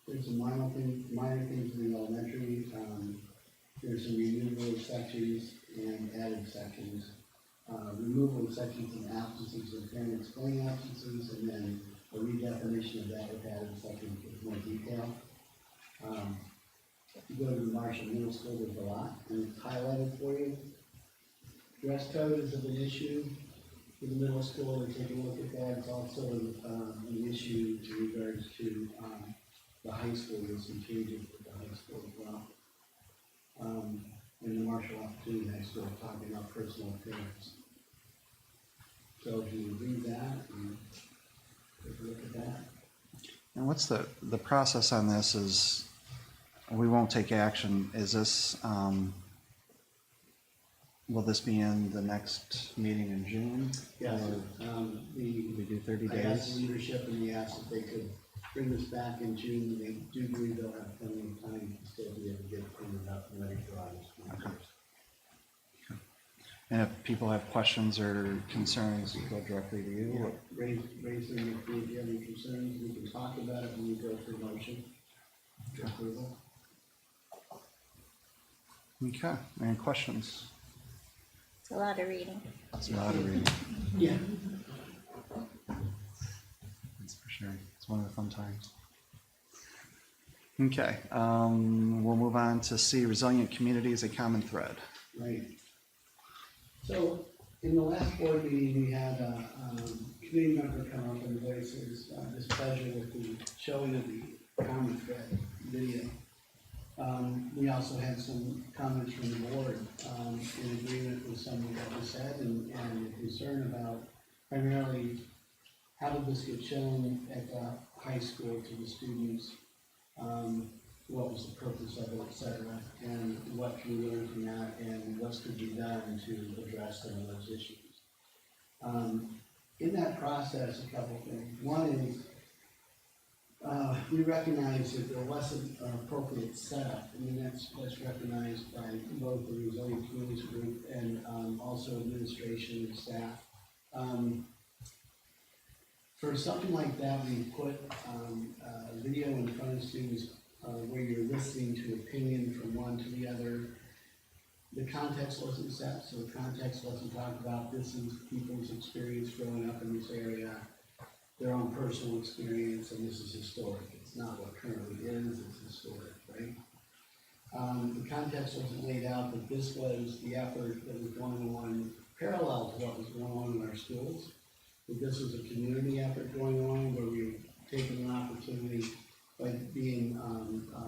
There's some minor things in the elementary. There's some removal of sections and added sections. Removal of sections and absences and parent explain absences, and then a redefinition of that with added sections with more detail. If you go to the Marshall Middle School, there's a lot, and it's highlighted for you. Dress code is an issue for the middle school, and take a look at that. It's also an issue in regards to the high school. There's some changes with the high school as well. In the Marshall Opportunity High School, talking about personal appearance. So if you read that and take a look at that. And what's the process on this is, we won't take action. Is this, will this be in the next meeting in June? Yes, Or we do 30 I asked the days? leadership and we asked if they could bring this back in June. They do believe they'll have plenty of time to still be able to get it cleaned up and ready for August. Okay. And if people have questions or concerns, go directly to you? or- Raise them if you have any concerns. We can talk about it when we go through motion. Approval. Okay, any questions? It's a lot of reading. It's a lot of reading. Yeah. That's for sure. It's one of the fun times. Okay, we'll move on to C, resilient communities, a common thread. Right. So, in the last board meeting, we had a committee member come up and voice his displeasure with the showing of the common thread video. We also had some comments from the board in agreement with some of what was said and a concern about primarily how did this get shown at the high school to the students, what was the purpose of it, et cetera, and what can we learn from that, and what could be done to address some of those issues. In that process, a couple things. One is, we recognize that there wasn't an appropriate setup. I mean, that's recognized by both the Resilient Communities Group and also administration and staff. For something like that, we put a video in front of students where you're listening to opinion from one to the other. The context wasn't set, so the context wasn't talked about. This is people's experience growing up in this area. their own personal experience, and this is historic. It's not what currently is, it's historic, right? The context wasn't laid out, but this was the effort that was going on parallel to what was going on in our schools. That this was a community effort going on where we were taking an opportunity by being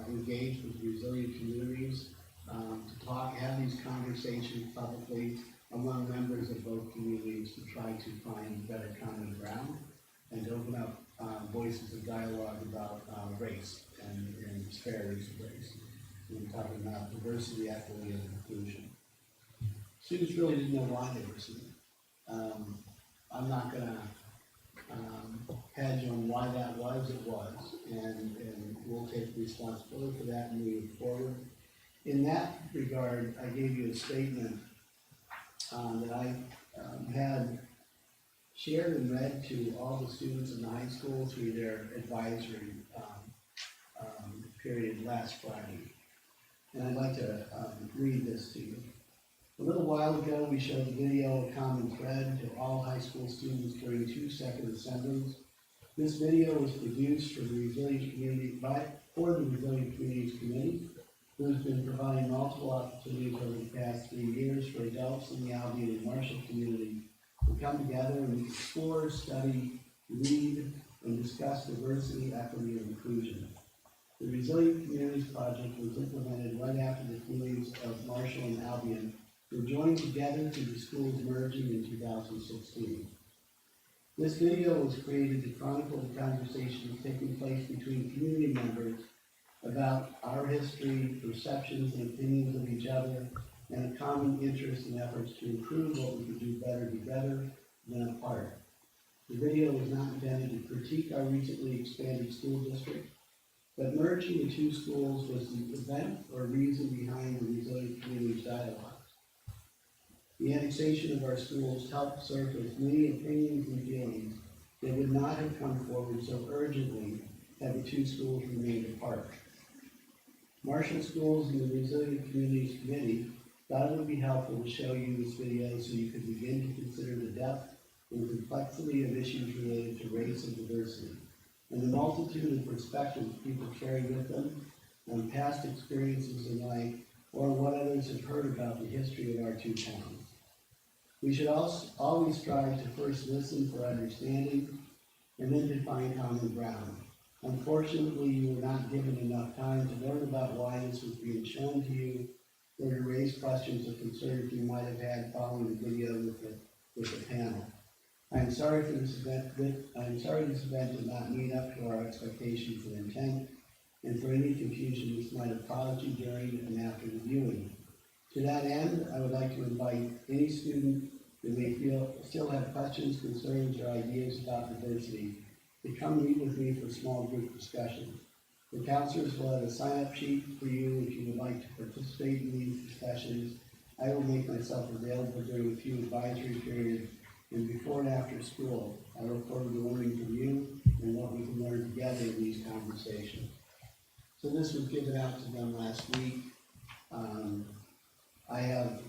engaged with resilient communities to talk, have these conversations publicly among members of both communities to try to find better common ground and to open up voices of dialogue about race and disparities of race. We're talking about diversity, equity, and inclusion. Students really didn't know why they were sitting. I'm not gonna hedge on why that was, it was, and we'll take responsibility for that and move forward. In that regard, I gave you a statement that I had shared and read to all the students in the high school through their advisory period last Friday. And I'd like to read this to you. A little while ago, we showed a video of Common Thread to all high school students during 2 second assemblies. This video was produced for the Resilient Community, for the Resilient Communities Committee, who has been providing multiple opportunities over the past 3 years for adults in the Albion and Marshall community to come together and explore, study, read, and discuss diversity, equity, and inclusion. The Resilient Communities Project was implemented right after the communities of Marshall and Albion were joined together through the schools merging in 2016. This video was created to chronicle the conversations taking place between community members about our history, perceptions, and opinions of each other, and a common interest in efforts to improve what we could do better together than apart. The video was not intended to critique our recently expanded school district, but merging the two schools was the event or reason behind the Resilient Communities Dialogue. The annexation of our schools helped surface many opinions and feelings that would not have come forward so urgently had the two schools remained apart. Marshall Schools and the Resilient Communities Committee thought it would be helpful to show you this video so you could begin to consider the depth and complexity of issues related to race and diversity, and the multitude of perspectives people carry with them on past experiences in life or what others have heard about the history of our two towns. We should also always strive to first listen for understanding and then to find common ground. Unfortunately, you were not given enough time to learn about why this was being shown to you or to raise questions or concerns you might have had following the video with the panel. I'm sorry this event did not meet up to our expectations and intent, and for any confusion this might have caused you during and after the viewing. To that end, I would like to invite any student who may still have questions, concerns, or ideas about diversity to come meet with me for small group discussions. The counselors will have a sign-up sheet for you if you would like to participate in these discussions. I will make myself available during a few advisory periods and before and after school. I look forward to learning from you and what we can learn together in these conversations. So this was given out to them last week. I have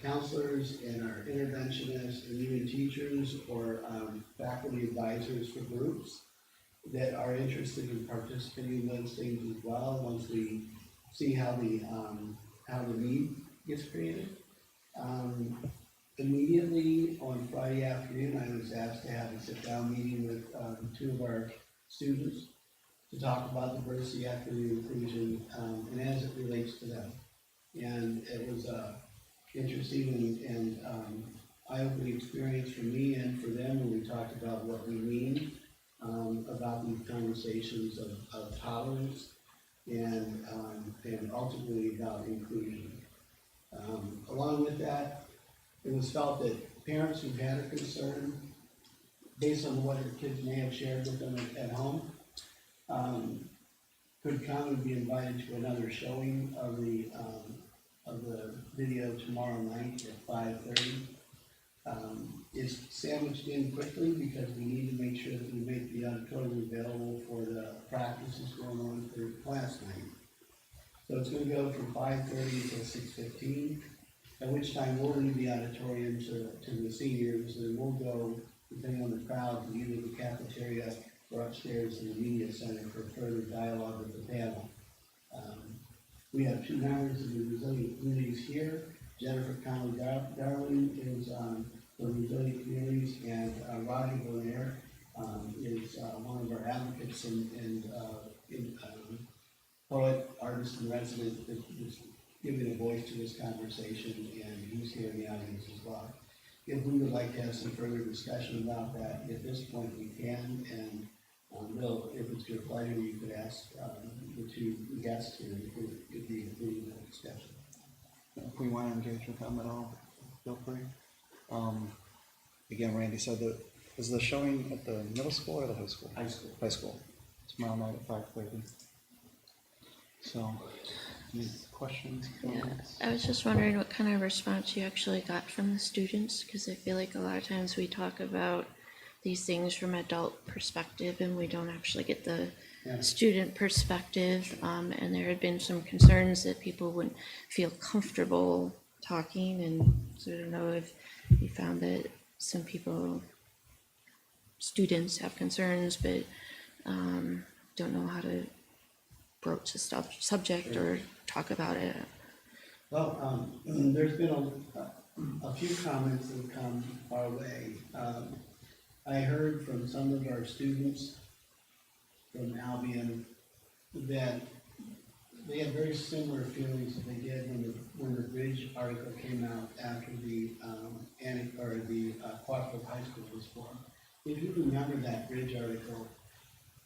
counselors and our interventionists and even teachers or faculty advisors for groups that are interested in participating in those things as well once we see how the need gets created. Immediately on Friday afternoon, I was asked to have a sit-down meeting with 2 of our students to talk about diversity, equity, and inclusion, and as it relates to them. And it was interesting and eye-opening experience for me and for them when we talked about what we mean about these conversations of tolerance and ultimately about inclusion. Along with that, it was felt that parents who've had a concern, based on what their kids may have shared with them at home, could come and be invited to another showing of the video tomorrow night at 5:30. It's sandwiched in quickly because we need to make sure that we make the auditorium available for the practices going on for class night. So it's going to go from 5:30 to 6:15, at which time we'll leave the auditorium to the seniors, and we'll go depending on the crowd, to either the cafeteria or upstairs in the media center for further dialogue with the panel. We have two members of the Resilient Communities here. Jennifer Conley Darling is for Resilient Communities, and Roger Bonaire is one of our advocates and poet, artist, and resident that is giving a voice to this conversation, and he's here in the audience as well. If we would like to have some further discussion about that, at this point we can, and Bill, if it's your pleasure, you could ask the two guests here if it could be included in that discussion. If we want to engage with them at all, feel free. Again, Randy said that, is the showing at the middle school or the high school? High school. High school. Tomorrow night at 5:30. So, any questions? Yeah, Comments? I was just wondering what kind of response you actually got from the students, because I feel like a lot of times we talk about these things from adult perspective and we don't actually get the student perspective. And there had been some concerns that people wouldn't feel comfortable talking, and so I don't know if you found that some people, students have concerns, but don't know how to broach the subject or talk about it. Well, there's been a few comments that have come our way. I heard from some of our students from Albion that they had very similar feelings that they did when the Bridge article came out after the Cooperative High School was formed. If you remember that Bridge article,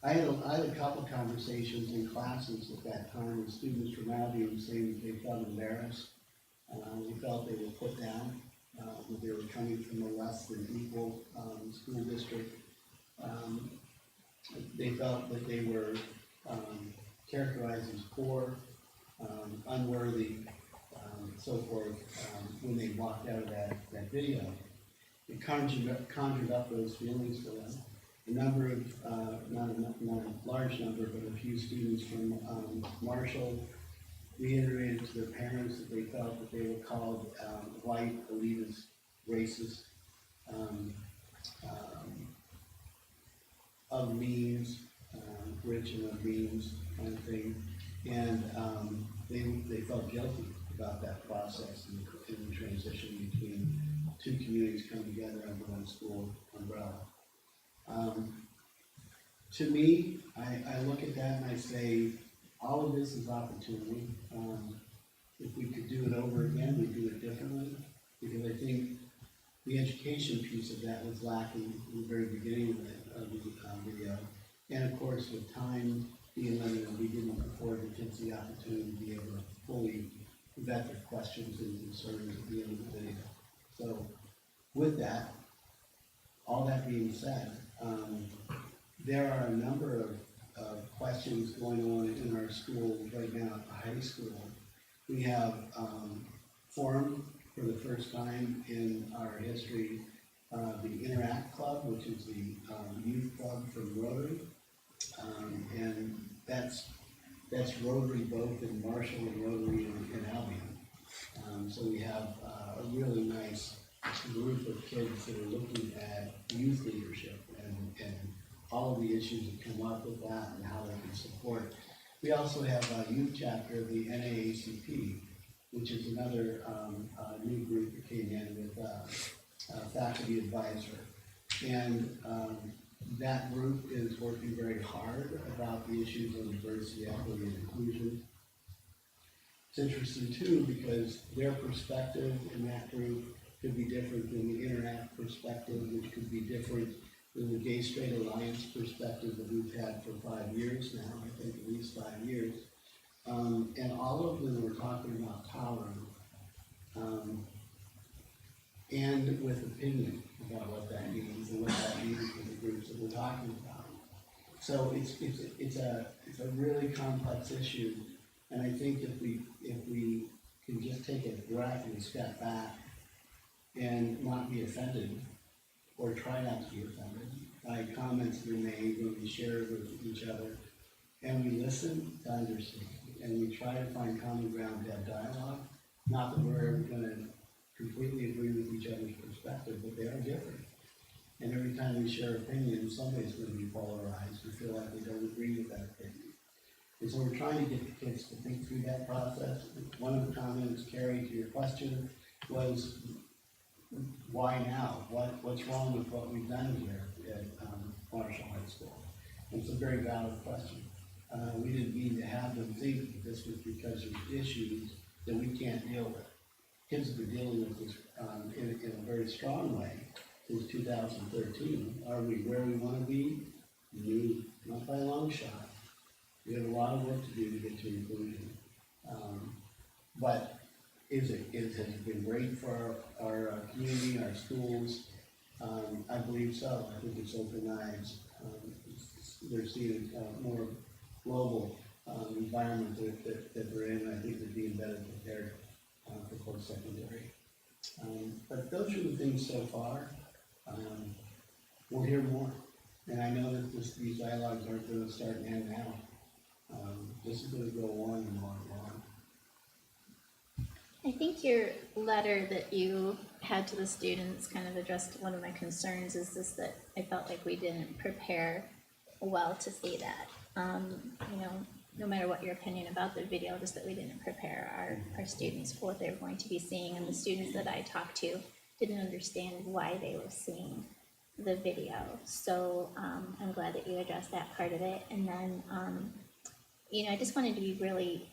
I had a couple conversations in classes at that time with students from Albion saying that they felt embarrassed. They felt they were put down, that they were coming from a less than equal school district. They felt that they were characterized as poor, unworthy, so forth, when they walked out of that video. It conjured up those feelings for them. A number of, not a large number, but a few students from Marshall reiterated to their parents that they felt that they were called white, elitist, racist, of means, rich and of means kind of thing. And they felt guilty about that process in the transition between two communities coming together under one school umbrella. To me, I look at that and I say, all of this is opportunity. If we could do it over again, we'd do it differently, because I think the education piece of that was lacking in the very beginning of the video. And of course, with time being limited, we didn't afford the kids the opportunity to be able to fully vet their questions and concerns at the end of the video. So with that, all that being said, there are a number of questions going on in our school right now at the high school. We have formed for the first time in our history the Interact Club, which is the youth club from Rotary, and that's Rotary both in Marshall and Rotary in Albion. So we have a really nice group of kids that are looking at youth leadership and all of the issues that come up with that and how they can support. We also have a youth chapter of the NAACP, which is another new group that came in with a faculty advisor. And that group is working very hard about the issues of diversity, equity, and inclusion. It's interesting too, because their perspective in that group could be different than the Interact perspective, which could be different than the Gay Straight Alliance perspective that we've had for 5 years now, I think at least 5 years. And all of them were talking about tolerance, and with opinion about what that means and what that means for the groups that we're talking about. So it's a really complex issue, and I think if we can just take a breath and step back and not be offended, or try not to be offended by comments that are made when we share with each other, and we listen to understand, and we try to find common ground to have dialogue. Not that we're going to completely agree with each other's perspective, but they are different. And every time we share opinions, somebody's gonna be polarized, we feel like we don't agree with that opinion. And so we're trying to get the kids to think through that process. One of the comments, Carrie, to your question, was why now? What's wrong with what we've done here at Marshall High School? And it's a very valid question. We didn't mean to have them think that this was because of issues that we can't deal with. Kids have been dealing with this in a very strong way since 2013. Are we where we want to be? No, not by a long shot. We have a lot of work to do to get to inclusion. But has it been great for our community, our schools? I believe so. I think it's opened eyes. They're seeing a more global environment that they're in. I think they're being better prepared for post-secondary. But those are the things so far. We'll hear more. And I know that these dialogues aren't going to start and end now. This is going to go on and on and on. I think your letter that you had to the students kind of addressed one of my concerns is this, that I felt like we didn't prepare well to see that. No matter what your opinion about the video, just that we didn't prepare our students for what they were going to be seeing, and the students that I talked to didn't understand why they were seeing the video. So I'm glad that you addressed that part of it. And then, I just wanted to be really,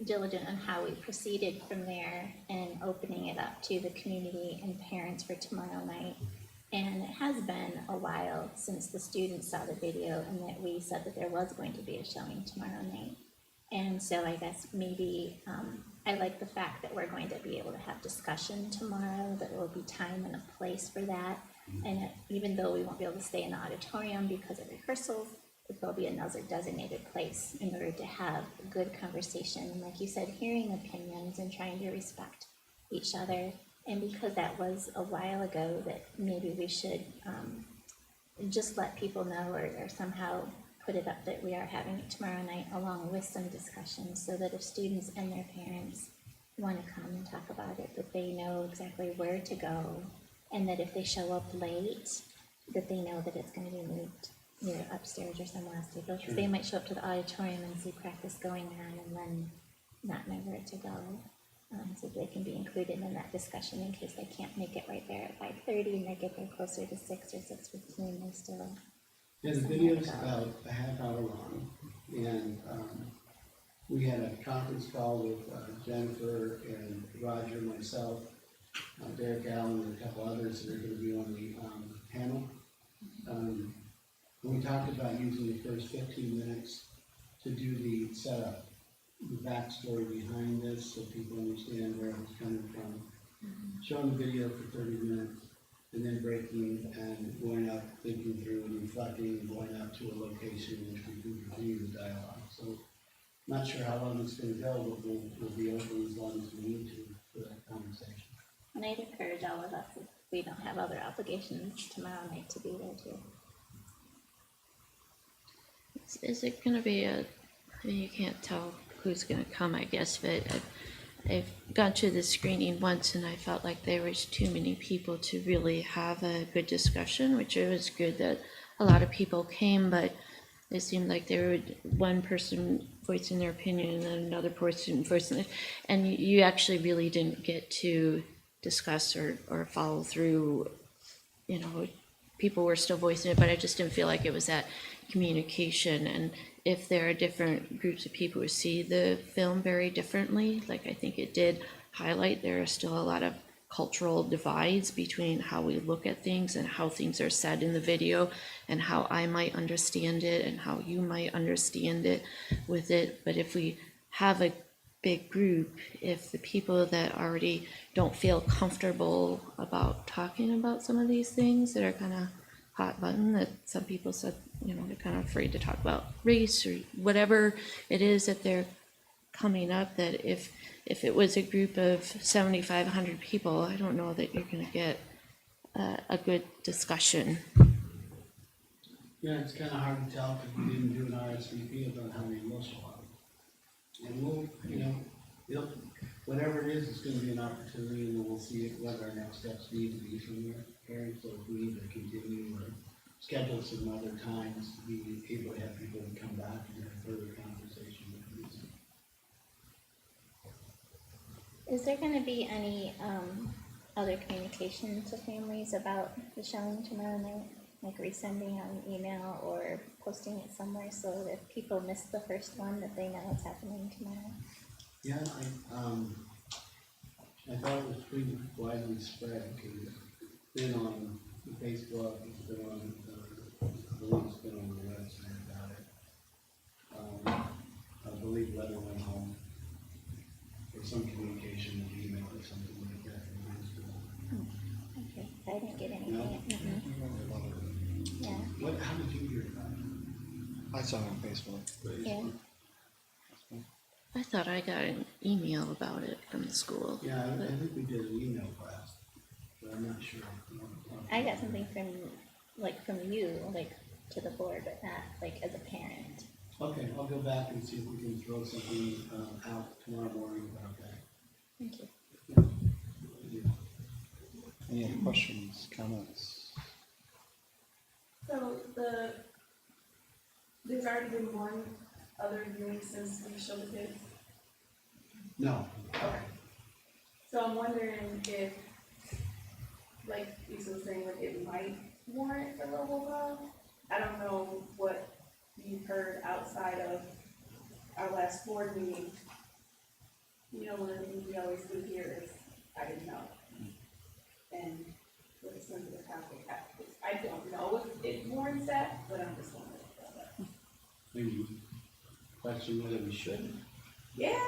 diligent on how we proceeded from there and opening it up to the community and parents for tomorrow night. And it has been a while since the students saw the video and that we said that there was going to be a showing tomorrow night. And so I guess maybe I like the fact that we're going to be able to have discussion tomorrow, that there will be time and a place for that. And even though we won't be able to stay in the auditorium because of rehearsals, there'll be another designated place in order to have a good conversation. And like you said, hearing opinions and trying to respect each other. And because that was a while ago, that maybe we should just let people know or somehow put it up that we are having it tomorrow night along with some discussion, so that if students and their parents want to come and talk about it, that they know exactly where to go, and that if they show up late, that they know that it's going to be moved either upstairs or somewhere else to go. Because they might show up to the auditorium and see practice going on and then not know where to go. So they can be included in that discussion in case they can't make it right there at 5:30 and they get there closer to 6 or 6:15. They still. Yeah, the video's about a half hour long, and we had a conference call with Jennifer and Roger, myself, Derek Allen, and a couple others that are going to be on the panel. We talked about using the first 15 minutes to do the setup, the backstory behind this, so people understand where it's coming from. Showing the video for 30 minutes, and then breaking and going out, thinking through and reflecting, and going out to a location in which we can continue the dialogue. So, not sure how long it's going to go, but we'll be open as long as we need to for that conversation. And I'd encourage all of us, if we don't have other obligations tomorrow night, to be there too. Is it going to be you can't tell who's going to come, I guess, but I've gone to the screening once and I felt like there was too many people to really have a good discussion, which it was good that a lot of people came, but it seemed like there was one person voicing their opinion and then another person voicing it, and you actually really didn't get to discuss or follow through. People were still voicing it, but I just didn't feel like it was that communication. And if there are different groups of people who see the film very differently, like I think it did highlight, there are still a lot of cultural divides between how we look at things and how things are said in the video and how I might understand it and how you might understand it with it. But if we have a big group, if the people that already don't feel comfortable about talking about some of these things that are kind of hot button, that some people said, they're kind of afraid to talk about race or whatever it is that they're coming up, that if it was a group of 7,500 people, I don't know that you're going to get a good discussion. Yeah, it's kind of hard to tell because we didn't do an RSVP about how many will show up. And whatever it is, it's gonna be an opportunity, and then we'll see what our next steps need to be from there. Parents, so if we need to continue or schedule some other times to be able to have people to come back and have further conversation with these. Is there gonna be any, other communication to families about the showing tomorrow night? Like resending on email or posting it somewhere so that if people miss the first one, that they know what's happening tomorrow? Yeah, I thought it was pretty widely spread, because it's been on Facebook, it's been on, I believe it's been on the website about it. I believe letter went home, or some communication with email or something like that from high school. Okay, I didn't get anything. No? Yeah, What, how did you hear about it? I saw it on Facebook. yeah. I thought I got an email about it from the school. Yeah, I but- think we did an email blast, but I'm not sure. I got something from you, like, to the board, but not, like, as a parent. Okay, I'll go back and see if we can throw something, out tomorrow morning about that. Thank you. Yeah. Any other questions, comments? So there's already been one other viewing since we showed the kids? No, Okay. So I'm wondering if, like Lisa was saying, like it might warrant a robocall. I don't know what you've heard outside of our last board meeting. You know, one of the things we always do here is, I didn't know. And with a sensitive topic, I don't know if it warrants that, but I'm just wondering about that. maybe question whether we should. Yeah.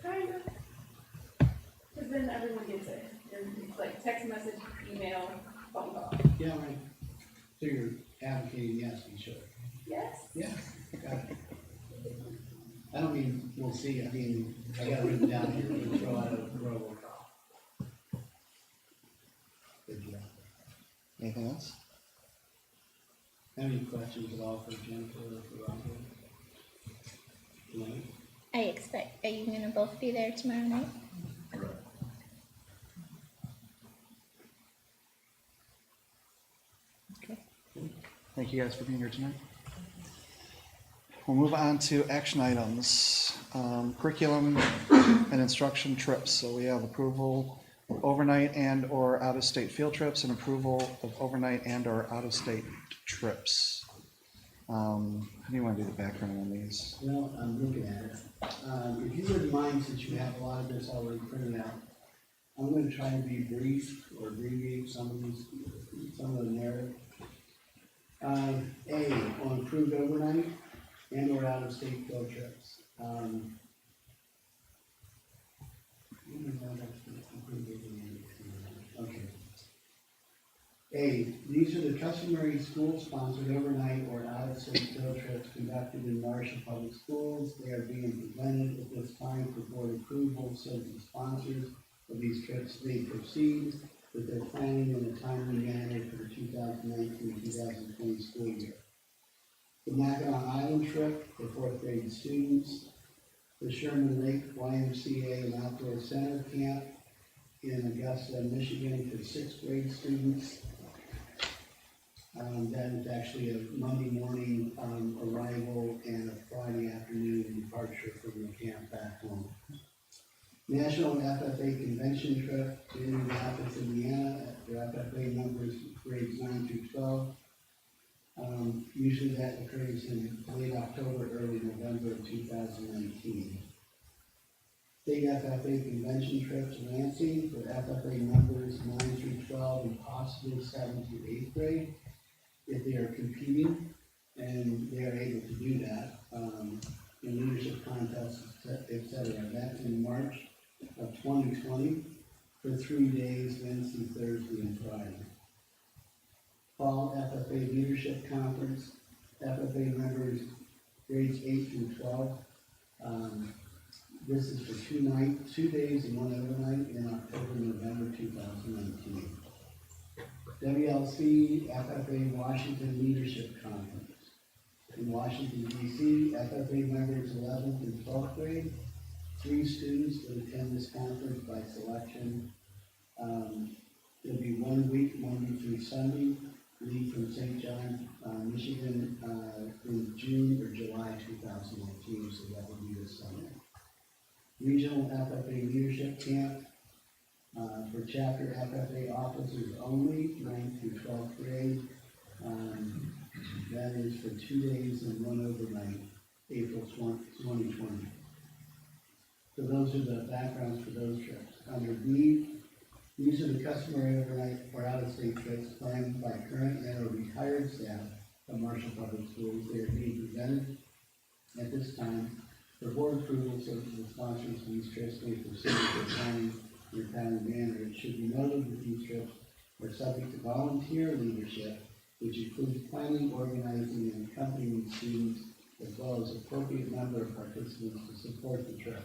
Kind of. Because then everyone gets it. It's like text message, email, phone call. Yeah, right. So you're advocating yes, we should. Yes. Yeah, got it. I don't mean, we'll see, I mean, I got it written down here, we'll throw out a robocall. Good job. Anything else? Any questions at all for Jennifer or for Roger? Tonight? Are you gonna both be there tomorrow night? Okay. Thank you guys for being here tonight. We'll move on to action items, curriculum and instruction trips. So we have approval of overnight and or out-of-state field trips and approval of overnight and or out-of-state trips. How do you want to do the background on these? Well, I'm looking at it. If you wouldn't mind, since you have a lot of this already printed out, I'm gonna try to be brief or abbreviate some of the narrative. A, on approved overnight and or out-of-state field trips. Okay. A, these are the customary school-sponsored overnight or out-of-state field trips conducted in Marshall Public Schools. They are being presented at this time for board approval, so the sponsors of these trips may proceed with their planning in a timely manner for the 2019-2020 school year. The Mackinac Island trip for fourth grade students, the Sherman Lake YMCA and Outdoor Center Camp in Augusta, Michigan for sixth grade students. That is actually a Monday morning arrival and a Friday afternoon departure from the camp back home. National FFA Convention trip to Indianapolis, Indiana, for FFA members grades 9 through 12. Usually that occurs in late October, early November of 2019. State FFA Convention trip to Lansing for FFA members 9 through 12 and possibly 7th through 8th grade. If they are competing and they are able to do that, in leadership contests, etc. That's in March of 2020 for 3 days, Wednesday, Thursday, and Friday. Fall FFA Leadership Conference, FFA members grades 8 through 12. This is for 2 days and 1 overnight in October, November 2019. WLC FFA Washington Leadership Conference in Washington, D.C. FFA members 11th and 12th grade, 3 students that attend this conference by selection. It'll be 1 week, Monday through Sunday, leave from St. John, Michigan, in June or July 2018, so that will be this summer. Regional FFA Leadership Camp, for chapter FFA officers only, 9th through 12th grade. That is for 2 days and 1 overnight, April 2020. So those are the backgrounds for those trips. Under B, these are the customary overnight or out-of-state trips planned by current and or retired staff of Marshall Public Schools. They are being presented at this time for board approval, so that the sponsors of these trips may proceed with planning in a timely manner. It should be noted that these trips are subject to volunteer leadership, which includes planning, organizing, and accompanying students, as well as appropriate number of participants to support the trip.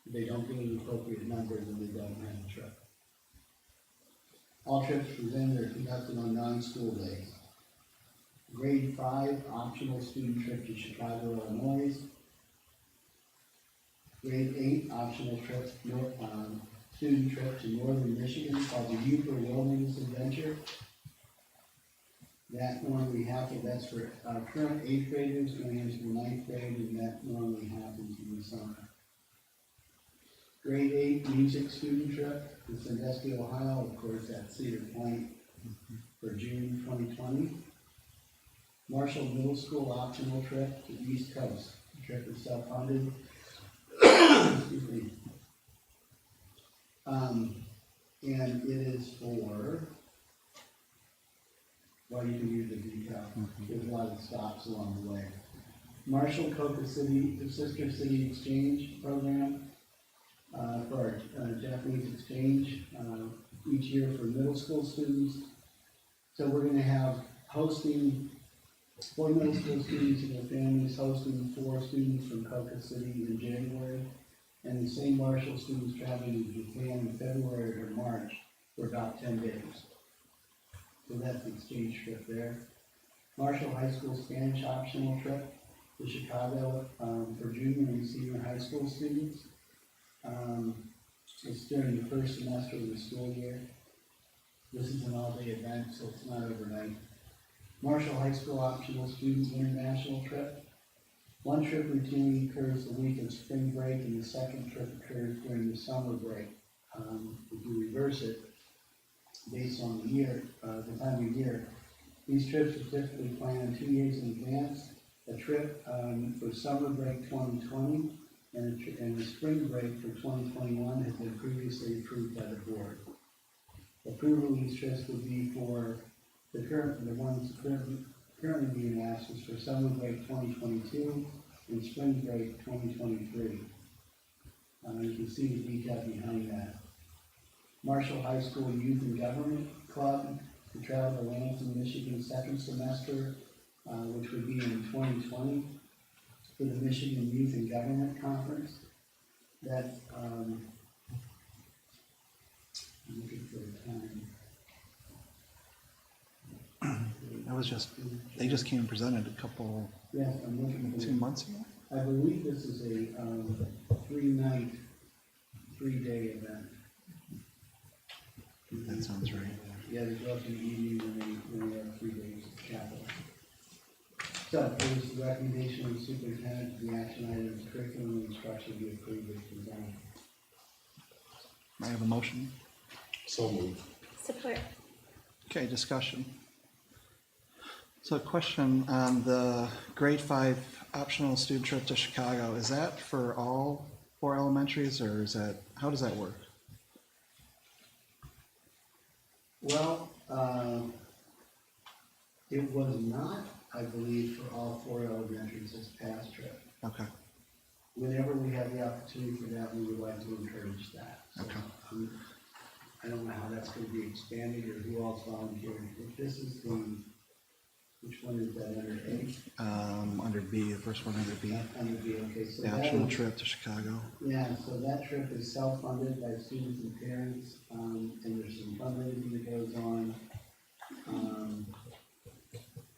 If they don't get an appropriate number, then they don't have a trip. All trips presented are conducted on non-school days. Grade 5 optional student trip to Chicago, Illinois. Grade 8 optional trip, student trip to northern Michigan called the Youth or Wilderness Adventure. That normally happens, that's for current 8th graders going into the 9th grade, and that normally happens in the summer. Grade 8 music student trip to Sandusky, Ohio, of course, at Cedar Point for June 2020. Marshall Middle School optional trip to East Coast. The trip is self-funded. Excuse me. And it is for, well, you can use the detail. There's a lot of stops along the way. Marshall Coca City, the Sister City Exchange Program for our Japanese exchange each year for middle school students. So we're going to have hosting 4 middle school students and their families, hosting 4 students from Coca City in January, and the same Marshall students traveling to Japan in February or March for about 10 days. So that's the exchange trip there. Marshall High School Spanish optional trip to Chicago for junior and senior high school students. It's during the first semester of the school year. This is an all-day event, so it's not overnight. Marshall High School optional student international trip. One trip routinely occurs the week of spring break, and the second trip occurs during the summer break. If you reverse it, based on the year, the time of year, these trips are typically planned 2 years in advance. A trip for summer break 2020 and the spring break for 2021 has been previously approved by the board. Approval of these trips would be for the ones currently being asked is for summer break 2022 and spring break 2023. You can see the detail behind that. Marshall High School Youth and Government Club to travel to Lansing, Michigan second semester, which would be in 2020 for the Michigan Youth and Government Conference. That's I'm looking for the time. That was just, they just came and presented a couple, Yes, I'm looking for 2 months ago. I believe this is a 3-night, 3-day event. That sounds right. Yeah, they go up in the evening when they have 3 days of chapel. So, it was the recommendation of the superintendent, the action items, curriculum and instruction be approved as presented. I have a motion. So moved. Support. Okay, discussion. So a question on the grade 5 optional student trip to Chicago, is that for all 4 elementaries, or is that, how does that work? Well, it was not, I believe, for all 4 elementaries this past trip. Okay, Whenever we have the opportunity for that, we would like to encourage that. So, okay. I don't know how that's going to be expanded or who else volunteered. If this is the, which one is that under A? Under B, the first one under B. Under B, okay. So The that optional is- trip to Chicago. Yeah, so that trip is self-funded by students and parents, and there's some fundraising that goes on.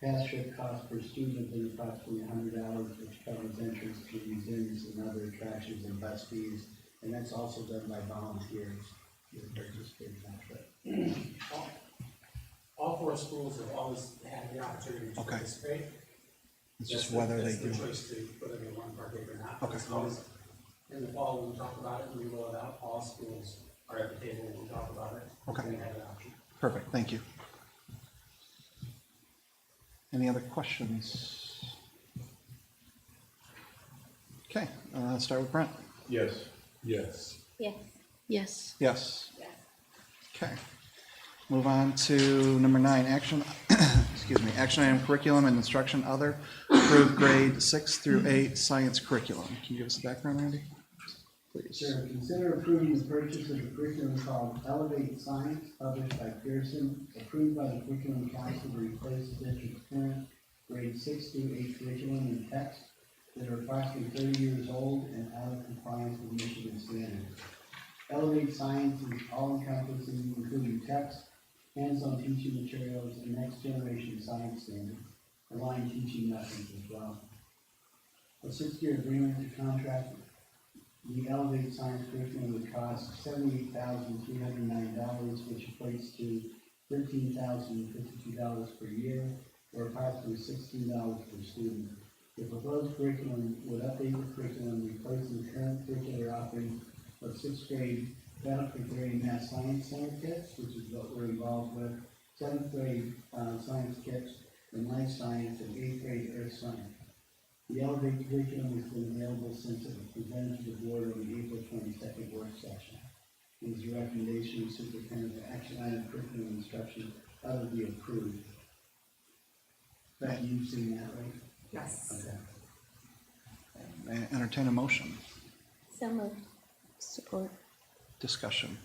Past trip cost per student has been approximately $100, which covers entrance to museums and other attractions and bus fees and that's also done by volunteers who participate in that trip. All four schools have always had the opportunity to Okay. participate. It's just whether they do. That's the choice to whether they want to partake or not. Okay. As long as in the fall, when we talk about it, and we roll it out, all schools are at the table when we talk about it. Okay. And they have an option. Perfect, thank you. Any other questions? Okay, let's start with Brent. Yes. Yes. Yes. Yes. Yes. Yes. Okay. Move on to number 9, action, excuse me, action item curriculum and instruction other, approved grade 6 through 8 science curriculum. Can you give us a background, Randy? Please. Sure, consider approving the purchase of the curriculum called Elevate Science, published by Pearson, approved by the Curriculum Council to replace the district's current grade 6 through 8 curriculum and text that are approximately 30 years old and out of compliance with Michigan standards. Elevate Science is all-encompassing, including text, hands-on teaching materials, and next-generation science standards, aligned teaching methods as well. A 6-year agreement to contract the Elevate Science curriculum would cost $78,309, which equates to $13,052 per year, or approximately $16 per student. The proposed curriculum would update the curriculum, replacing the current curricular offerings of 6th grade valedictorian math science center kits, which is what we're involved with, 7th grade science kits, and life science, and 8th grade earth science. The Elevate curriculum has been available since it was presented to the board on the April 22nd work session. It is a recommendation of superintendent that action item curriculum instruction other be approved. Becky, you've seen that, right? Yes. Okay. May I entertain a motion? So moved. Support. Discussion.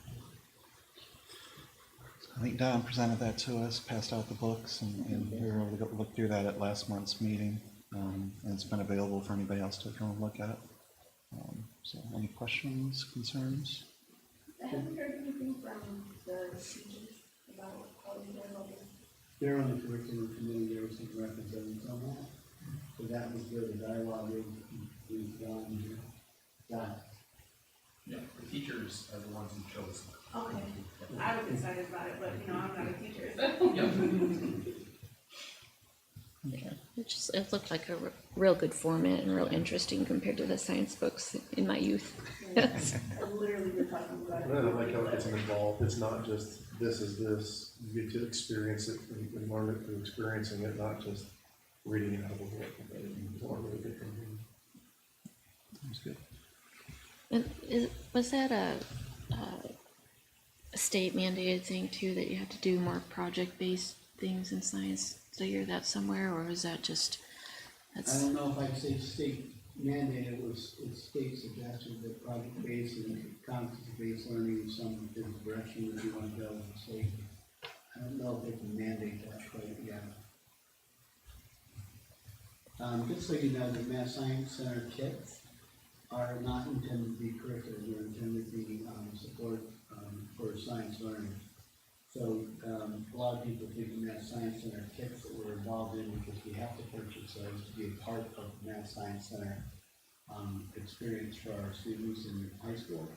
I think Don presented that to us, passed out the books, and we were able to look through that at last month's meeting. And it's been available for anybody else to go and look at. So any questions, concerns? Have you heard anything from the teachers about how they're doing all this? They're on the curriculum committee, there was some representatives on that. So that was where the dialogue is done. Yeah, the teachers are the ones who chose. Okay, I was excited about it, but you know, I'm not a teacher, so. It looked like a real good format and real interesting compared to the science books in my youth. Literally, we're talking about it. And I like how it gets them involved. It's not just this is this. You get to experience it and learn it through experiencing it, not just reading it out of a book. You learn really good from it. That's good. And was that a state mandated thing too, that you have to do more project-based things in science? Did I hear that somewhere, or is that just, I don't know if I'd say state mandated, it's state suggested that project-based and competency-based learning is some direction that you want to go with the state. I don't know if they can mandate that quite yet. Just so you know, the Math Science Center kits are not intended to be curriculum, they're intended to be support for science learning. So a lot of people think the Math Science Center kits that we're involved in, because we have to purchase those to be a part of the Math Science Center experience for our students in high school,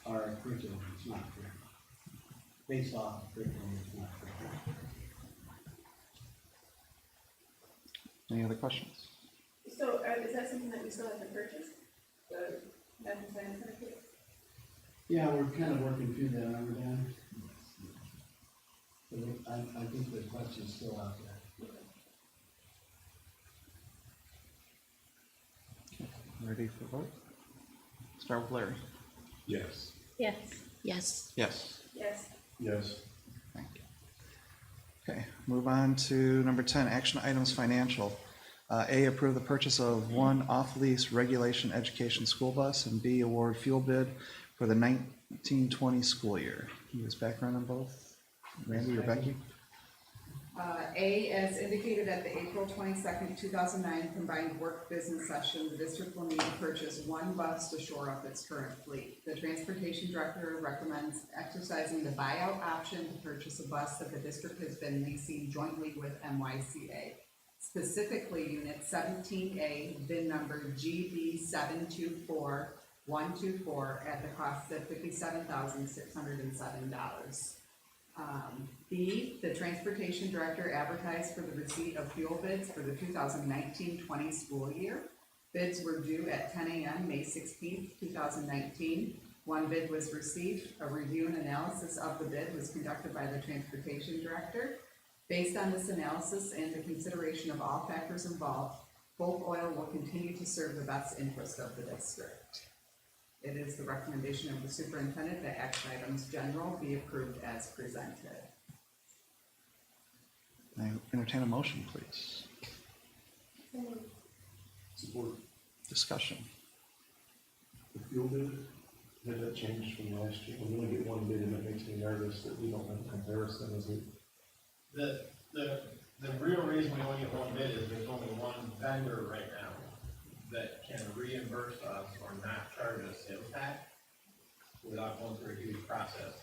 are curriculum, it's not curriculum. Based off of curriculum, it's not curriculum. Any other questions? So, is that something that we still have to purchase? The Math and Science Center kit? Yeah, we're kind of working through that, aren't we, Dan? So I think the question's still out there. Okay, ready for vote? Start with Larry. Yes. Yes. yes. Yes. Yes. Yes. Thank you. Okay, move on to number 10, action items financial. A, approve the purchase of 1 off-lease regulation education school bus, and B, award fuel bid for the 1920 school year. Can you give us background on both? Randy or Becky? A, as indicated at the April 22nd, 2009 combined work business session, the district will need to purchase 1 bus to shore up its current fleet. The transportation director recommends exercising the buyout option to purchase a bus that the district has been leasing jointly with MYCA. Specifically, Unit 17A, VIN number GB724 124 at the cost of $57,607. B, the transportation director advertised for the receipt of fuel bids for the 2019-20 school year. Bids were due at 10 a.m. May 16th, 2019. One bid was received. A review and analysis of the bid was conducted by the transportation director. Based on this analysis and the consideration of all factors involved, Bulk Oil will continue to serve the best interest of the district. It is the recommendation of the superintendent that action items general be approved as presented. I entertain a motion, please. Support. Discussion. The fuel bid, did that change from last year? We only get one bid and it makes me nervous that we don't have a comparison, is it? The real reason we only get one bid is there's only one vendor right now that can reimburse us or not charge us sales tax without going through a huge process.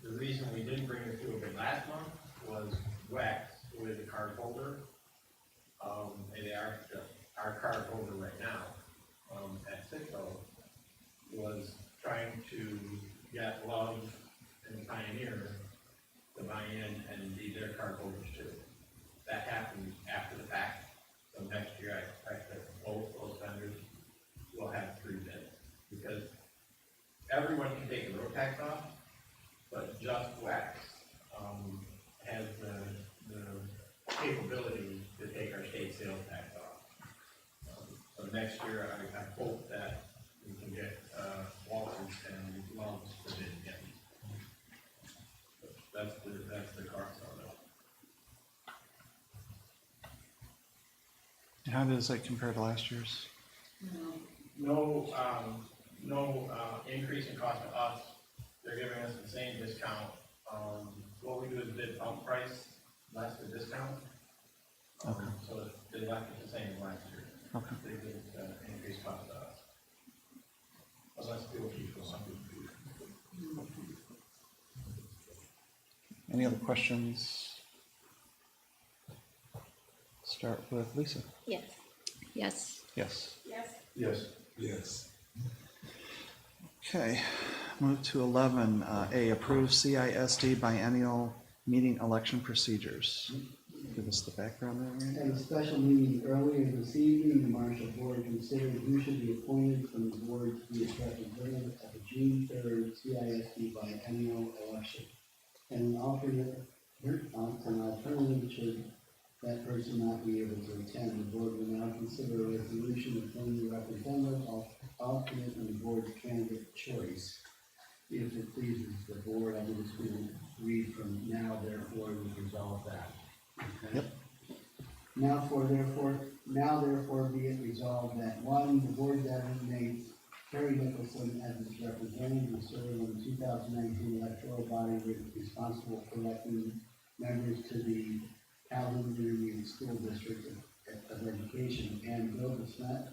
The reason we didn't bring the fuel bid last month was WEX with the card holder. And they are our card holder right now, at Citgo, was trying to get Love and Pioneer to buy in and be their card holders too. That happened after the fact. So next year, I expect that both those vendors will have 3 bids, because everyone can take the road tax off, but just WEX has the capability to take our state sales tax off. So next year, I hope that we can get Walters and Love's to bid again. That's the crux of it. How does that compare to last year's? No increase in cost to us. They're giving us the same discount. What we do is bid pump price, less the discount. Okay. So they left it the same as last year. Okay. They didn't increase cost to us. Unless fuel keeps going up. Any other questions? Start with Lisa. Yes. Yes. Yes. Yes. Yes. Yes. Okay, move to 11A, approve CISD biennial meeting election procedures. Give us the background there, At Randy. a special meeting earlier this evening, the Marshall Board considered who should be appointed from the board to be its representative at the June 3rd CISD biennial election. And an alternative should that person not be able to attend. The board will now consider a resolution appointing the representative, alternate, and the board's candidate choice. If it pleases the board, I'm just going to read from now, therefore, we resolve that. Okay? Yep. Now therefore be it resolved that 1, the board designates Terry Nicholson as its representative to serve on the 2019 electoral body responsible for electing members to the Calhoun Intermediate School District of Education, and Bill Besmet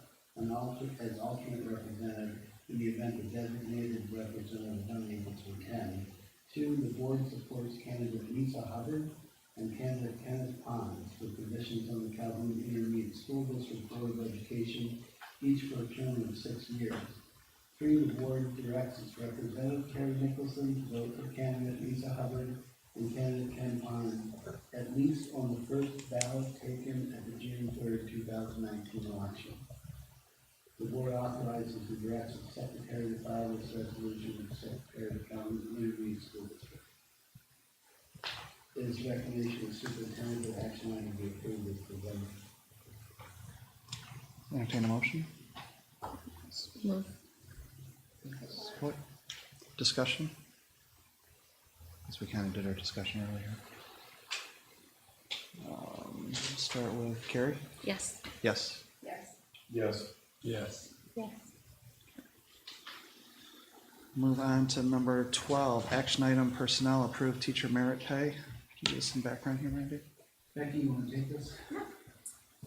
as alternate representative in the event the designated representative is unable to attend. 2, the board supports candidate Lisa Hubbard and candidate Kenneth Pons for positions on the Calhoun Intermediate School District Board of Education, each for a term of 6 years. 3, the board directs its representative Terry Nicholson to vote for candidate Lisa Hubbard and candidate Ken Pons, at least on the first ballot taken at the June 3rd, 2019 election. The board authorizes and directs the secretary to file this resolution with the secretary of the Calhoun Intermediate School District. It is recommendation of the superintendent that action item be approved as presented. Entertain a motion. Move. Support. Discussion. As we kind of did our discussion earlier. Start with Carrie. Yes. Yes. Yes. Yes. Yes. Yes. Move on to number 12, action item personnel, approved teacher merit pay. Can you give us some background here, Randy? Becky, you want to take this?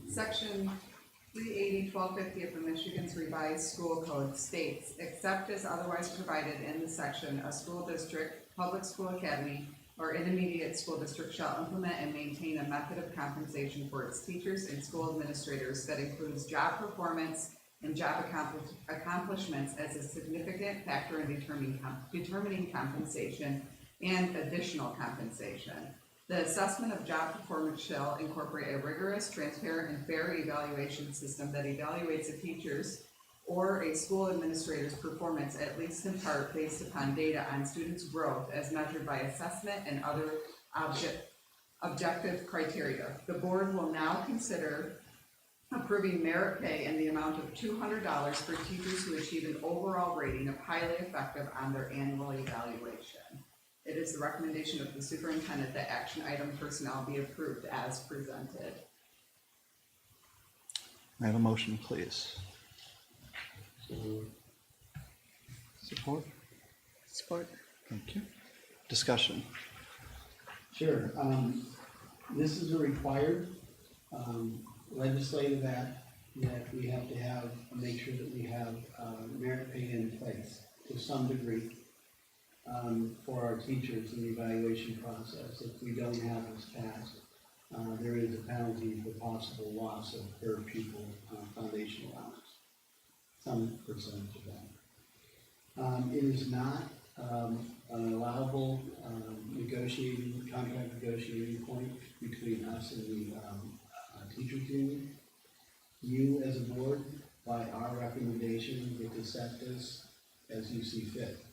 Section 380-1250 of the Michigan's revised school code states, except as otherwise provided in the section, a school district, public school academy, or intermediate school district shall implement and maintain a method of compensation for its teachers and school administrators that includes job performance, and job accomplishments as a significant factor in determining compensation and additional compensation. The assessment of job performance shall incorporate a rigorous, transparent, and fair evaluation system that evaluates a teacher's or a school administrator's performance, at least in part based upon data on students' growth as measured by assessment and other objective criteria. The board will now consider approving merit pay in the amount of $200 for teachers who achieve an overall rating of highly effective on their annual evaluation. It is the recommendation of the superintendent that action item personnel be approved as presented. May I have a motion, please? Support? Support. Thank you. Discussion? Sure. This is a required legislative act that we have to have, make sure that we have merit pay in place to some degree for our teachers in the evaluation process. If we don't have this passed, there is a penalty for possible loss of per pupil foundation allowance, some percentage of that. It is not an allowable contract negotiating point between us and the teachers union. You as a board, by our recommendation, get to set this as you see fit.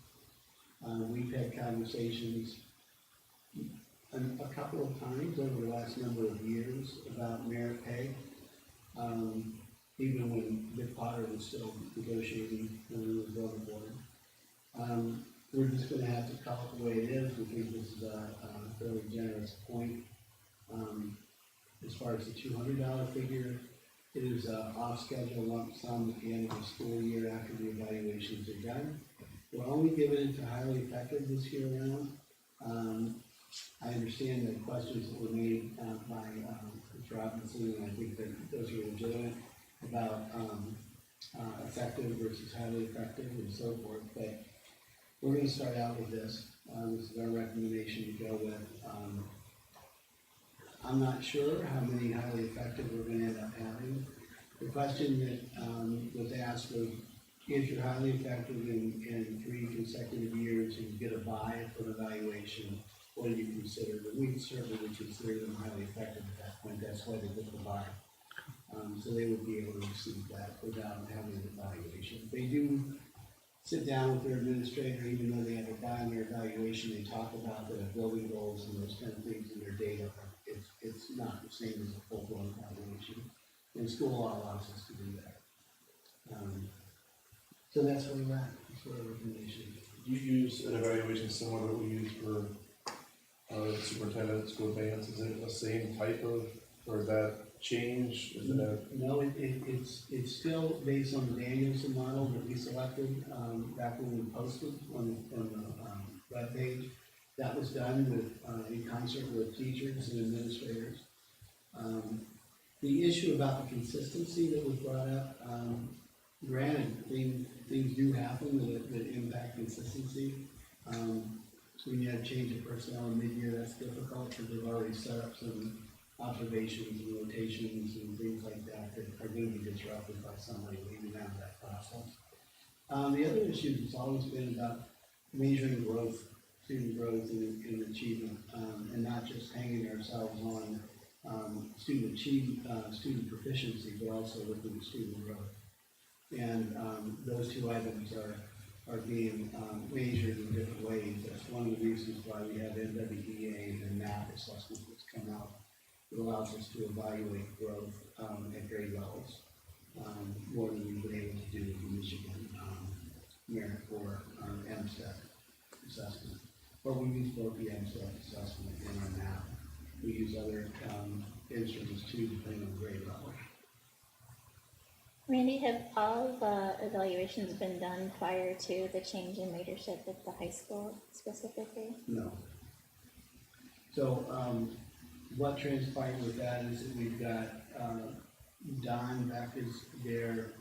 We've had conversations a couple of times over the last number of years about merit pay, even when Vic Potter was still negotiating when he was on the board. We're just going to have to call it the way it is. We think this is a fairly generous point. As far as the $200 figure, it is an off-schedule lump sum at the end of the school year after the evaluations are done. We're only giving it to highly effective this year around. I understand the questions that were made by Mr. Robinson, and I think that those are legitimate about effective versus highly effective and so forth. But we're going to start out with this. This is our recommendation to go with. I'm not sure how many highly effective we're going to end up having. The question that was asked was, if you're highly effective in 3 consecutive years and you get a buy for evaluation, what do you consider? But we certainly would consider them highly effective at that point. That's why they get the buy. So they would be able to receive that without having an evaluation. They do sit down with their administrator, even though they have a buy on their evaluation, they talk about their building goals and those kind of things in their data. It's not the same as a full-blown evaluation. And school law allows us to do that. So that's where we're at. That's where our recommendation. Do you use an evaluation similar to what we use for superintendent, school advance? Is it the same type of, or is that change? Is it No, it's still based on the Danielson model that we selected back when we posted on the web page. That was done with in concert with teachers and administrators. The issue about the consistency that was brought up, granted, things do happen that impact consistency. When you have change of personnel in mid-year, that's difficult because they've already set up some observations and rotations and things like that that are going to be disrupted by somebody leaving out of that process. The other issue has always been about measuring growth, student growth and achievement, and not just hanging ourselves on student proficiency, but also looking at student growth. And those two items are being measured in different ways. That's one of the reasons why we have NWEA and MAP assessment that's come out. It allows us to evaluate growth at grade levels more than we've been able to do in Michigan merit or MSTEP assessment. But we use both the MSTEP assessment and our MAP. We use other instruments too, depending on grade level. Randy, have all the evaluations been done prior to the change in leadership at the high school specifically? No. So what transpired with that is that we've got Don back is there,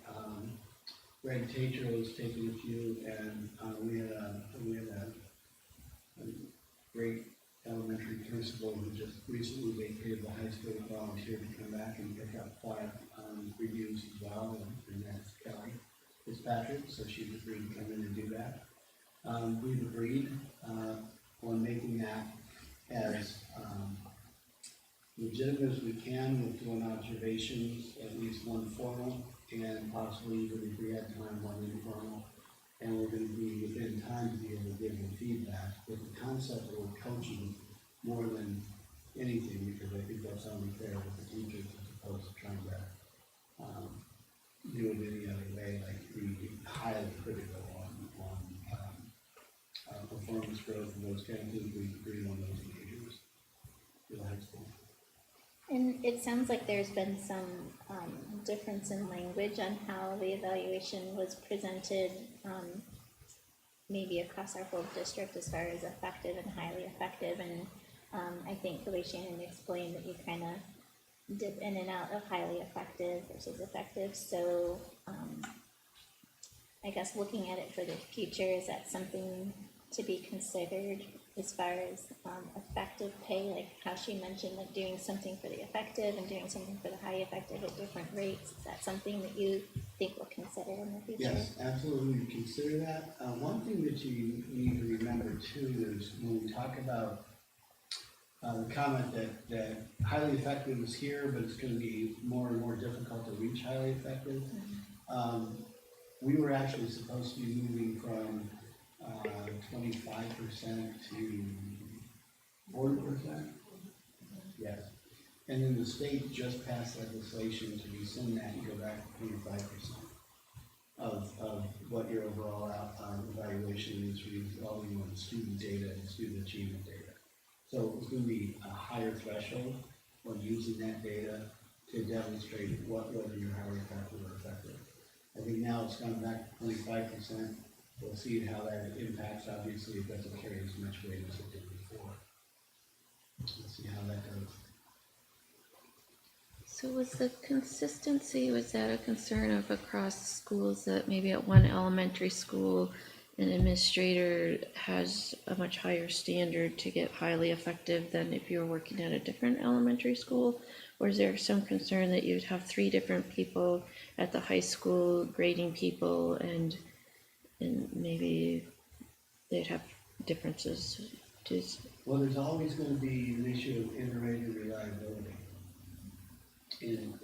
Greg Tatro has taken a few, and we had a great elementary principal who just recently vacated the high school and volunteered to come back and pick up 5 reviews as well, and that's Kelly Fitzpatrick, so she's agreed to come in and do that. We've agreed, on making that as, legitimate as we can with doing observations, at least one formal, and possibly even if we had time, one informal. And we're gonna be within time to be able to give them feedback with the concept of coaching more than anything, because I think that's only fair with the teachers as opposed to trying to, do it any other way, like be highly critical on performance growth and those kind of things. We agree on those behaviors. Feel high school. And it sounds like there's been some difference in language on how the evaluation was presented, maybe across our whole district as far as effective and highly effective. And I think the way Shannon explained that you kind of dip in and out of highly effective versus effective. So I guess looking at it for the future, is that something to be considered as far as effective pay, like how she mentioned, like doing something for the effective and doing something for the high effective at different rates? Is that something that you think we'll consider in the future? Yes, absolutely, we consider that. One thing that you need to remember too is when we talk about the comment that highly effective is here, but it's going to be more and more difficult to reach highly effective. We were actually supposed to be moving from 25% to 40%. Yes. And then the state just passed legislation to rescind that and go back to 25% of what your overall evaluation is, resulting in student data and student achievement data. So it's going to be a higher threshold when using that data to demonstrate whether you're highly effective or effective. I think now it's gone back to 25%. We'll see how that impacts. Obviously, it doesn't carry as much weight as it did before. Let's see how that goes. So was the consistency, was that a concern of across schools, that maybe at one elementary school an administrator has a much higher standard to get highly effective than if you were working at a different elementary school? Or is there some concern that you'd have 3 different people at the high school grading people, and maybe they'd have differences? Well, there's always going to be an issue of iterated reliability. And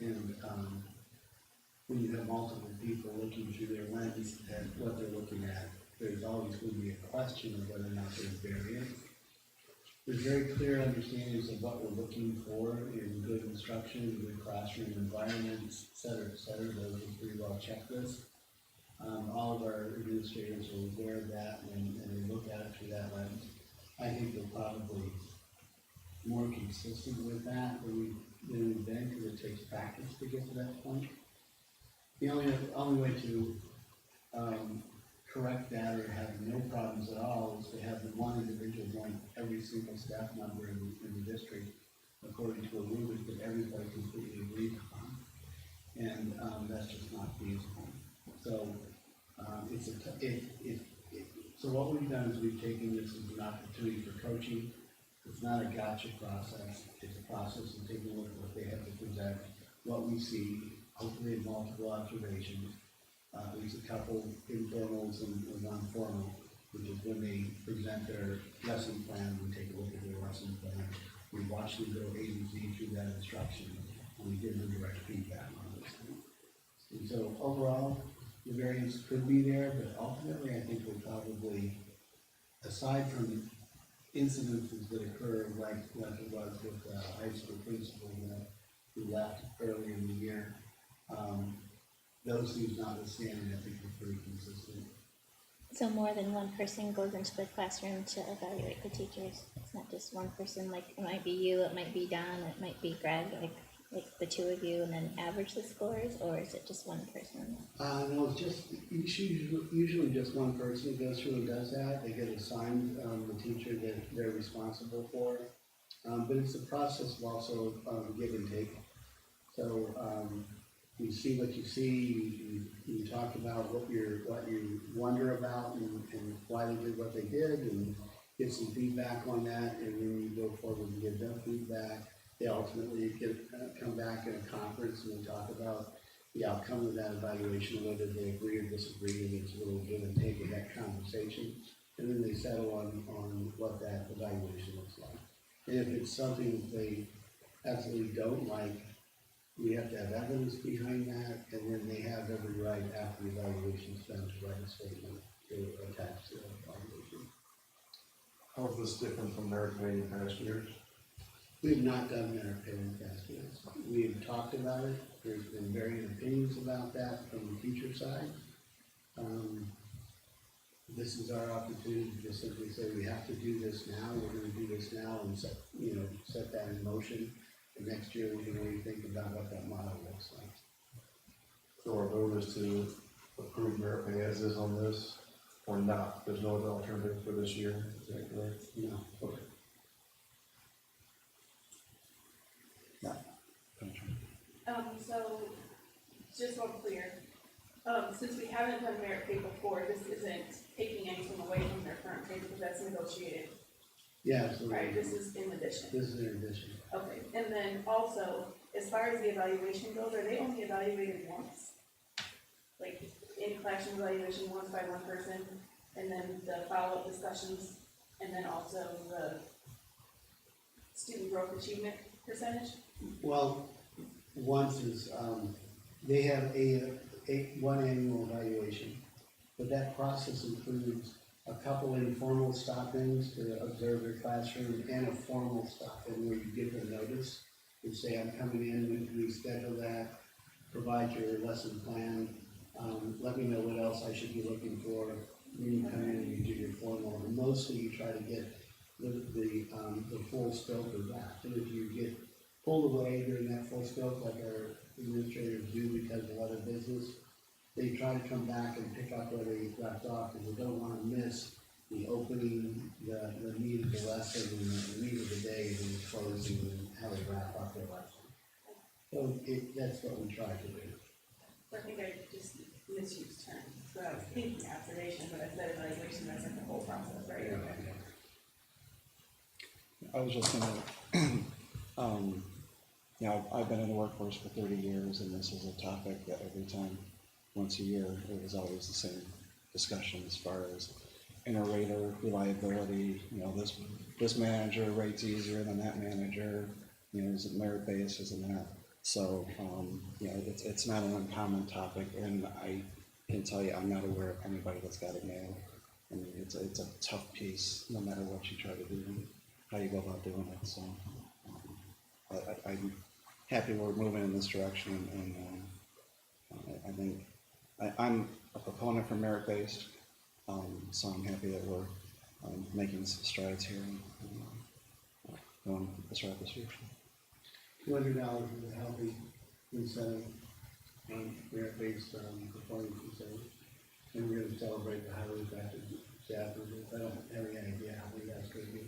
when you have multiple people looking through their lens at what they're looking at, there's always going to be a question of whether or not there's variance. There's very clear understandings of what we're looking for in good instruction, good classroom environments, et cetera, et cetera. Those are pretty well checklists. All of our administrators are aware of that, and they look at it through that lens. I think we're probably more consistent with that than we've been, because it takes practice to get to that point. The only way to correct that or have no problems at all is to have the one individual join every single staff member in the district according to a rubric that everybody completely agrees upon, and that's just not feasible. So so what we've done is we've taken this as an opportunity for coaching. It's not a gotcha process. It's a process of taking a look at what they have to present, what we see, hopefully in multiple observations. There's a couple informals and one formal, which is when they present their lesson plan, we take a look at their lesson plan. We watch them go A to Z through that instruction, and we give them direct feedback on those things. And so overall, the variance could be there, but ultimately I think we'll probably, aside from incidences that occur like it was with the high school principal who left early in the year, those things notwithstanding, I think we're pretty consistent. So more than one person goes into the classroom to evaluate the teachers? It's not just one person, like it might be you, it might be Don, it might be Greg, like the two of you, and then average the scores, or is it just one person? No, it's just usually just one person goes through and does that. They get assigned the teacher that they're responsible for, but it's a process of also give and take. So you see what you see. You talk about what you wonder about and why they did what they did, and get some feedback on that, and then you go forward and give them feedback. They ultimately come back in a conference and we talk about the outcome of that evaluation, whether they agree or disagree, and it's a little give and take in that conversation. And then they settle on what that evaluation looks like. And if it's something that they absolutely don't like, we have to have evidence behind that, and then they have every right after the evaluation's done to write a statement to attach to the evaluation. How is this different from merit pay in past years? We have not done merit pay in past years. We have talked about it. There's been varying opinions about that from the teacher side. This is our opportunity to just simply say, we have to do this now, we're gonna do this now, and set that in motion. And next year, we can really think about what that model looks like. So our vote is to approve merit pay as is on this, or not? There's no other alternative for this year, is that correct? No. Okay. So, just so I'm clear, since we haven't done merit pay before, this isn't taking anything away from their current pay because that's negotiated, Yeah, absolutely. right? This is in addition. This is in addition. Okay, and then also, as far as the evaluation goes, are they only evaluated once? Like, in classroom evaluation once by one person, and then the follow-up discussions, and then also the student growth achievement percentage? Well, once is, they have one annual evaluation, but that process includes a couple informal stop-ins to observe their classroom and a formal stop-in where you give them notice and say, I'm coming in, when can we schedule that, provide your lesson plan, let me know what else I should be looking for, when you come in and you do your formal, and mostly you try to get the full scope of that. And if you get pulled away during that full scope, like our administrators do because of other business, they try to come back and pick up where they left off, because they don't want to miss the opening, the meat of the lesson, and the meat of the day, and the closing, and how they wrap up their lesson. So that's what we try to do. I think I just misused terms, so I was thinking observation, but I said evaluation, that's like the whole process, right? Okay. I was just gonna, I've been in the workforce for 30 years, and this is a topic that every time, once a year, it was always the same discussion as far as inter-rater reliability. This manager rates easier than that manager. Is it merit based? Isn't that? So, it's not an uncommon topic, and I can tell you, I'm not aware of anybody that's got it nailed. I mean, it's a tough piece, no matter what you try to do and how you go about doing it. So, I'm happy we're moving in this direction, and I think I'm a proponent for merit-based, so I'm happy that we're making some strides here and going this route this year. $200 is a healthy incentive, merit-based performance incentive, and we're going to celebrate the highly effective staff members. I don't have any idea how many that's going to be.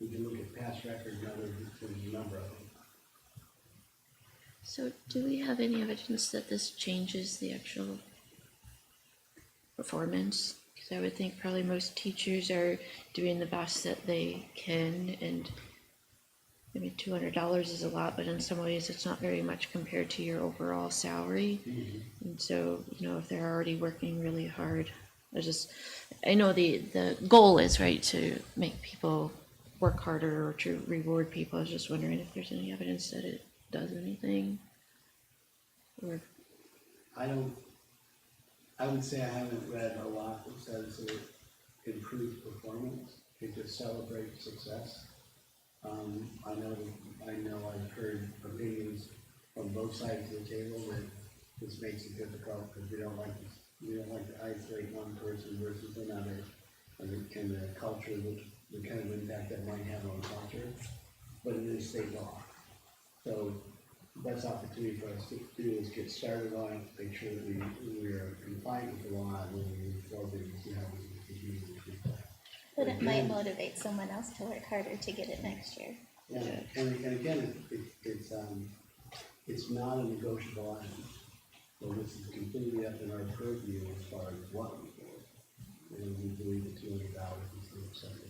We can look at past record numbers, there's a number of them. So do we have any evidence that this changes the actual performance? Because I would think probably most teachers are doing the best that they can, and I mean, $200 is a lot, but in some ways it's not very much compared to your overall salary. Mm-hmm. And so, if they're already working really hard, I know the goal is, right, to make people work harder or to reward people. I was just wondering if there's any evidence that it does anything, or I would say I haven't read a lot that says it improves performance. It just celebrates success. I know I've heard opinions from both sides of the table that this makes it difficult because we don't like to isolate one person versus another, and the culture, the kind of impact that might have on culture. But it is state law, so the best opportunity for us to do is get started on it, make sure that we are compliant with the law, and then we move forward and see how we can continue to treat that. But it might motivate someone else to work harder to get it next year. Yeah, and again, it's not a negotiable item. So this is completely up in our purview as far as what we do. And we believe the $200 is acceptable.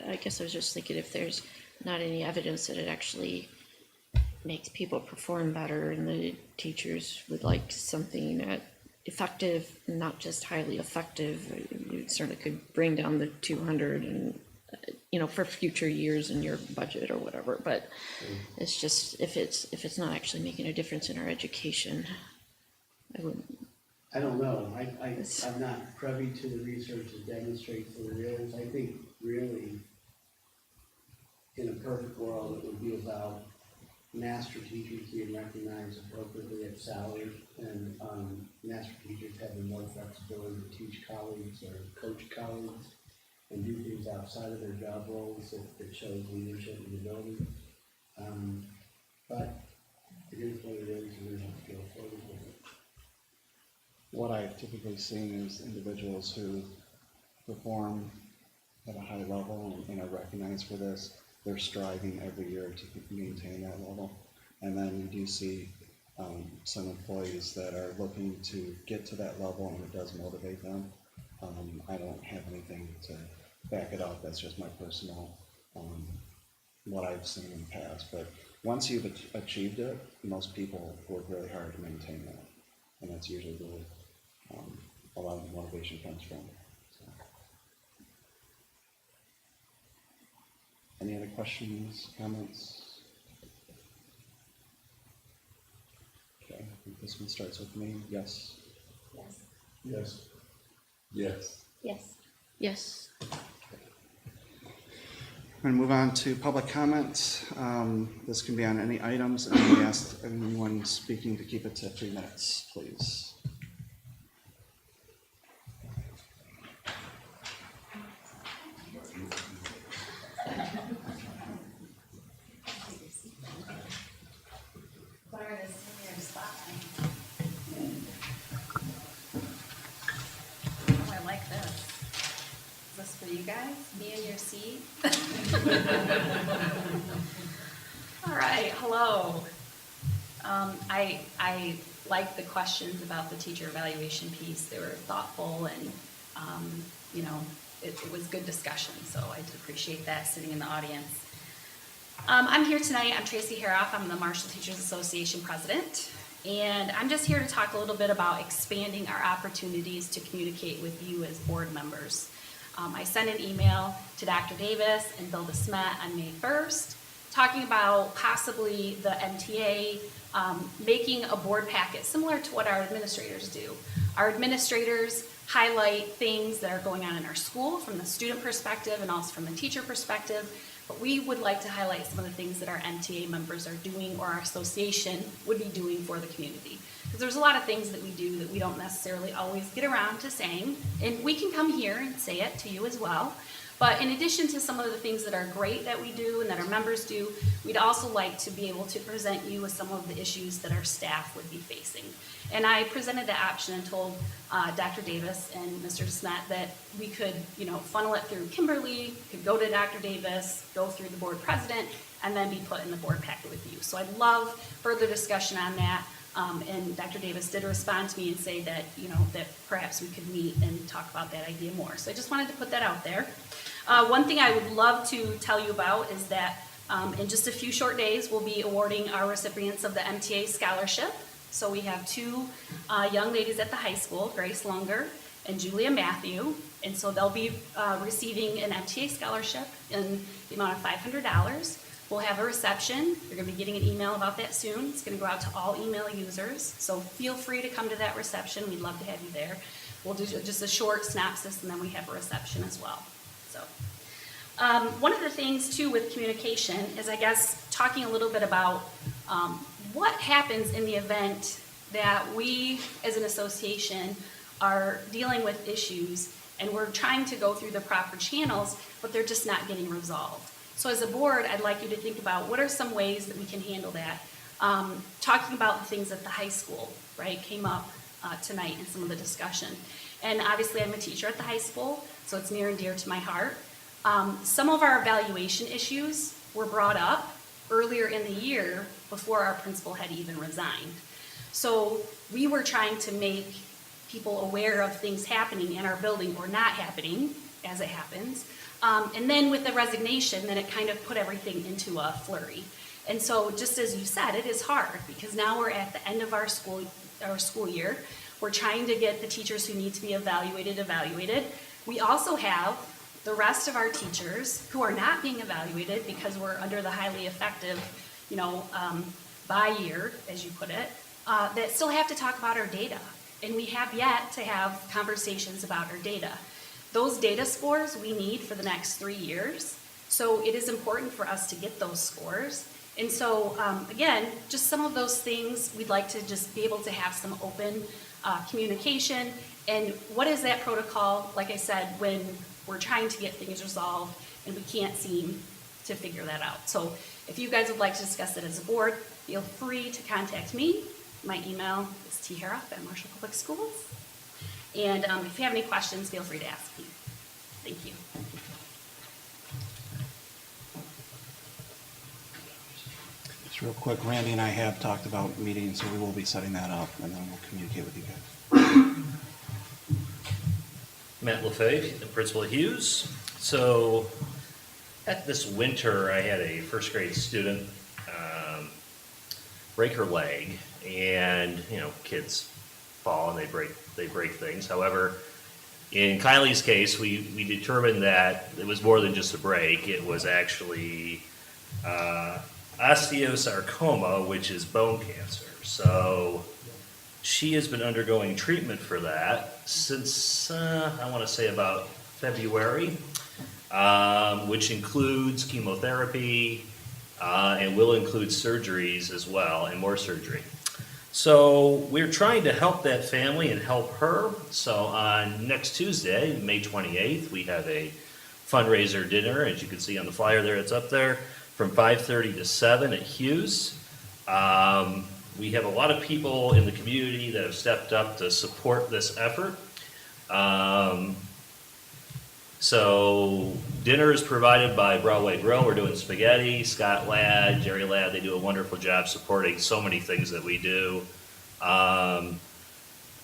I guess I was just thinking if there's not any evidence that it actually makes people perform better, and the teachers would like something effective, not just highly effective. You certainly could bring down the 200 and, for future years in your budget or whatever, but it's just, if it's not actually making a difference in our education, I wouldn't. I don't know, I'm not privy to the research that demonstrates the reals. I think really, in a perfect world, it would be about master teachers being recognized appropriately at salary, and master teachers having more flexibility to teach colleagues or coach colleagues and do things outside of their job roles that shows leadership and ability. But it is what it is, and we have to go forward with it. What I've typically seen is individuals who perform at a high level and are recognized for this, they're striving every year to maintain that level. And then you do see some employees that are looking to get to that level, and it does motivate them. I don't have anything to back it up. That's just my personal, what I've seen in the past. But once you've achieved it, most people work really hard to maintain that. And that's usually where a lot of the motivation comes from. So. Any other questions, comments? Okay, I think this one starts with me. Yes? Yes. Yes. Yes. Yes. Yes. I'm going to move on to public comment. This can be on any items, and we ask anyone speaking to keep it to 3 minutes, please. Oh, I like this. Is this for you guys? Me in your seat? All right, hello. I like the questions about the teacher evaluation piece. They were thoughtful and, it was good discussion, so I did appreciate that sitting in the audience. I'm here tonight. I'm Tracy Haroff. I'm the Marshall Teachers Association president, and I'm just here to talk a little bit about expanding our opportunities to communicate with you as board members. I sent an email to Dr. Davis and Bill DeSmet on May 1st, talking about possibly the MTA making a board packet similar to what our administrators do. Our administrators highlight things that are going on in our school from the student perspective and also from the teacher perspective, but we would like to highlight some of the things that our MTA members are doing or our association would be doing for the community. Because there's a lot of things that we do that we don't necessarily always get around to saying, and we can come here and say it to you as well. But in addition to some of the things that are great that we do and that our members do, we'd also like to be able to present you with some of the issues that our staff would be facing. And I presented the option and told Dr. Davis and Mr. DeSmet that we could, funnel it through Kimberly, could go to Dr. Davis, go through the board president, and then be put in the board packet with you. So I'd love further discussion on that. And Dr. Davis did respond to me and say that, that perhaps we could meet and talk about that idea more. So I just wanted to put that out there. One thing I would love to tell you about is that in just a few short days, we'll be awarding our recipients of the MTA scholarship. So we have 2 young ladies at the high school, Grace Lunger and Julia Matthew, and so they'll be receiving an MTA scholarship in the amount of $500. We'll have a reception. You're going to be getting an email about that soon. It's going to go out to all email users, so feel free to come to that reception. We'd love to have you there. We'll do just a short synopsis, and then we have a reception as well. So, one of the things too with communication is, I guess, talking a little bit about what happens in the event that we as an association are dealing with issues and we're trying to go through the proper channels, but they're just not getting resolved. So as a board, I'd like you to think about what are some ways that we can handle that. Talking about the things at the high school, right, came up tonight in some of the discussion. And obviously I'm a teacher at the high school, so it's near and dear to my heart. Some of our evaluation issues were brought up earlier in the year before our principal had even resigned. So we were trying to make people aware of things happening in our building or not happening, as it happens. And then with the resignation, then it kind of put everything into a flurry. And so, just as you said, it is hard because now we're at the end of our school year. We're trying to get the teachers who need to be evaluated. We also have the rest of our teachers who are not being evaluated because we're under the highly effective, by year, as you put it, that still have to talk about our data. And we have yet to have conversations about our data. Those data scores we need for the next 3 years. So it is important for us to get those scores. And so, again, just some of those things, we'd like to just be able to have some open communication. And what is that protocol, like I said, when we're trying to get things resolved and we can't seem to figure that out. So if you guys would like to discuss it as a board, feel free to contact me. My email is tharroff@Marshall Public Schools. And if you have any questions, feel free to ask me. Thank you. Just real quick, Randy and I have talked about meetings, so we will be setting that up, and then we'll communicate with you guys. Matt LaFave, the principal at Hughes. So this winter, I had a first grade student break her leg, and kids fall and they break things. However, in Kylie's case, we determined that it was more than just a break. It was actually osteosarcoma, which is bone cancer. So she has been undergoing treatment for that since, I want to say about February, which includes chemotherapy and will include surgeries as well, and more surgery. So we're trying to help that family and help her. So on next Tuesday, May 28th, we have a fundraiser dinner, as you can see on the flyer there, it's up there, from 5:30 to 7 at Hughes. We have a lot of people in the community that have stepped up to support this effort. So dinner is provided by Broadway Grill. We're doing spaghetti. Scott Ladd, Jerry Ladd, they do a wonderful job supporting so many things that we do. Our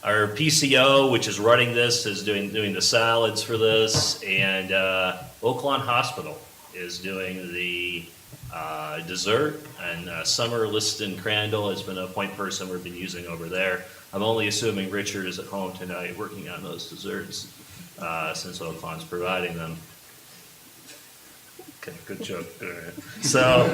PCO, which is running this, is doing the salads for this, and Oaklawn Hospital is doing the dessert, and Summer Liston Crandall has been a point person we've been using over there. I'm only assuming Richard is at home tonight working on those desserts, since Oaklawn's providing them. Okay, good joke. All right. So,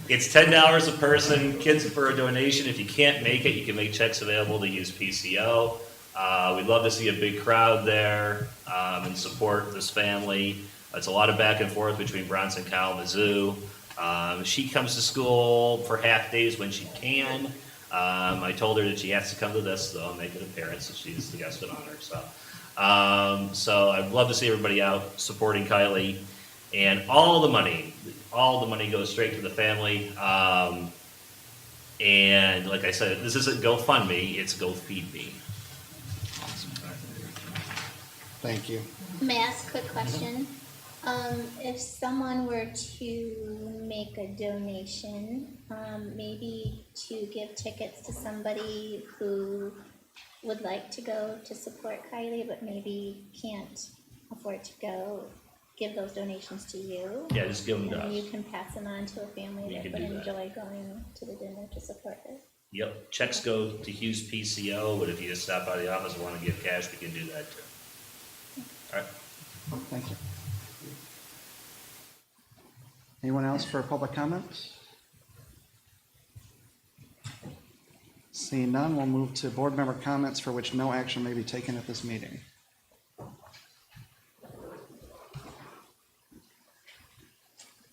it's $10 a person, kids for a donation. If you can't make it, you can make checks available to use PCO. We'd love to see a big crowd there and support this family. It's a lot of back and forth between Bronson, Kalamazoo. She comes to school for half days when she can. I told her that she has to come to this, though, and make an appearance, and she's the guest of honor. So I'd love to see everybody out supporting Kylie. And all the money goes straight to the family. And like I said, this isn't GoFundMe, it's GoFeedMe. Thank you. May I ask a quick question? If someone were to make a donation, maybe to give tickets to somebody who would like to go to support Kylie, but maybe can't afford to go, give those donations to you. Yeah, just give them to And us. you can pass them on to a family You that can would do that. enjoy going to the dinner to support her. Yep, checks go to Hughes PCO, but if you just stop by the office and want to give cash, we can do that too. All right. Thank you. Anyone else for public comments? Seeing none, we'll move to board member comments for which no action may be taken at this meeting.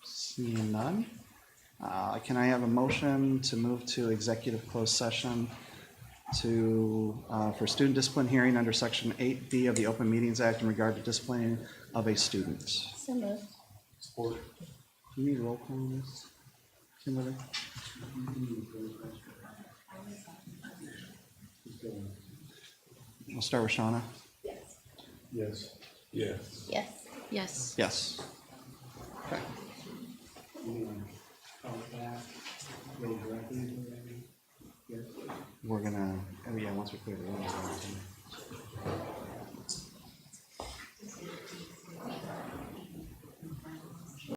Seeing none, can I have a motion to move to executive closed session for student discipline hearing under Section 8B of the Open Meetings Act in regard to disciplining of a student? So moved. Support. Do you need roll call on this, Kimberly? We'll start with Shauna. Yes. Yes. Yes. Yes. Okay. We're gonna, once we clear the room.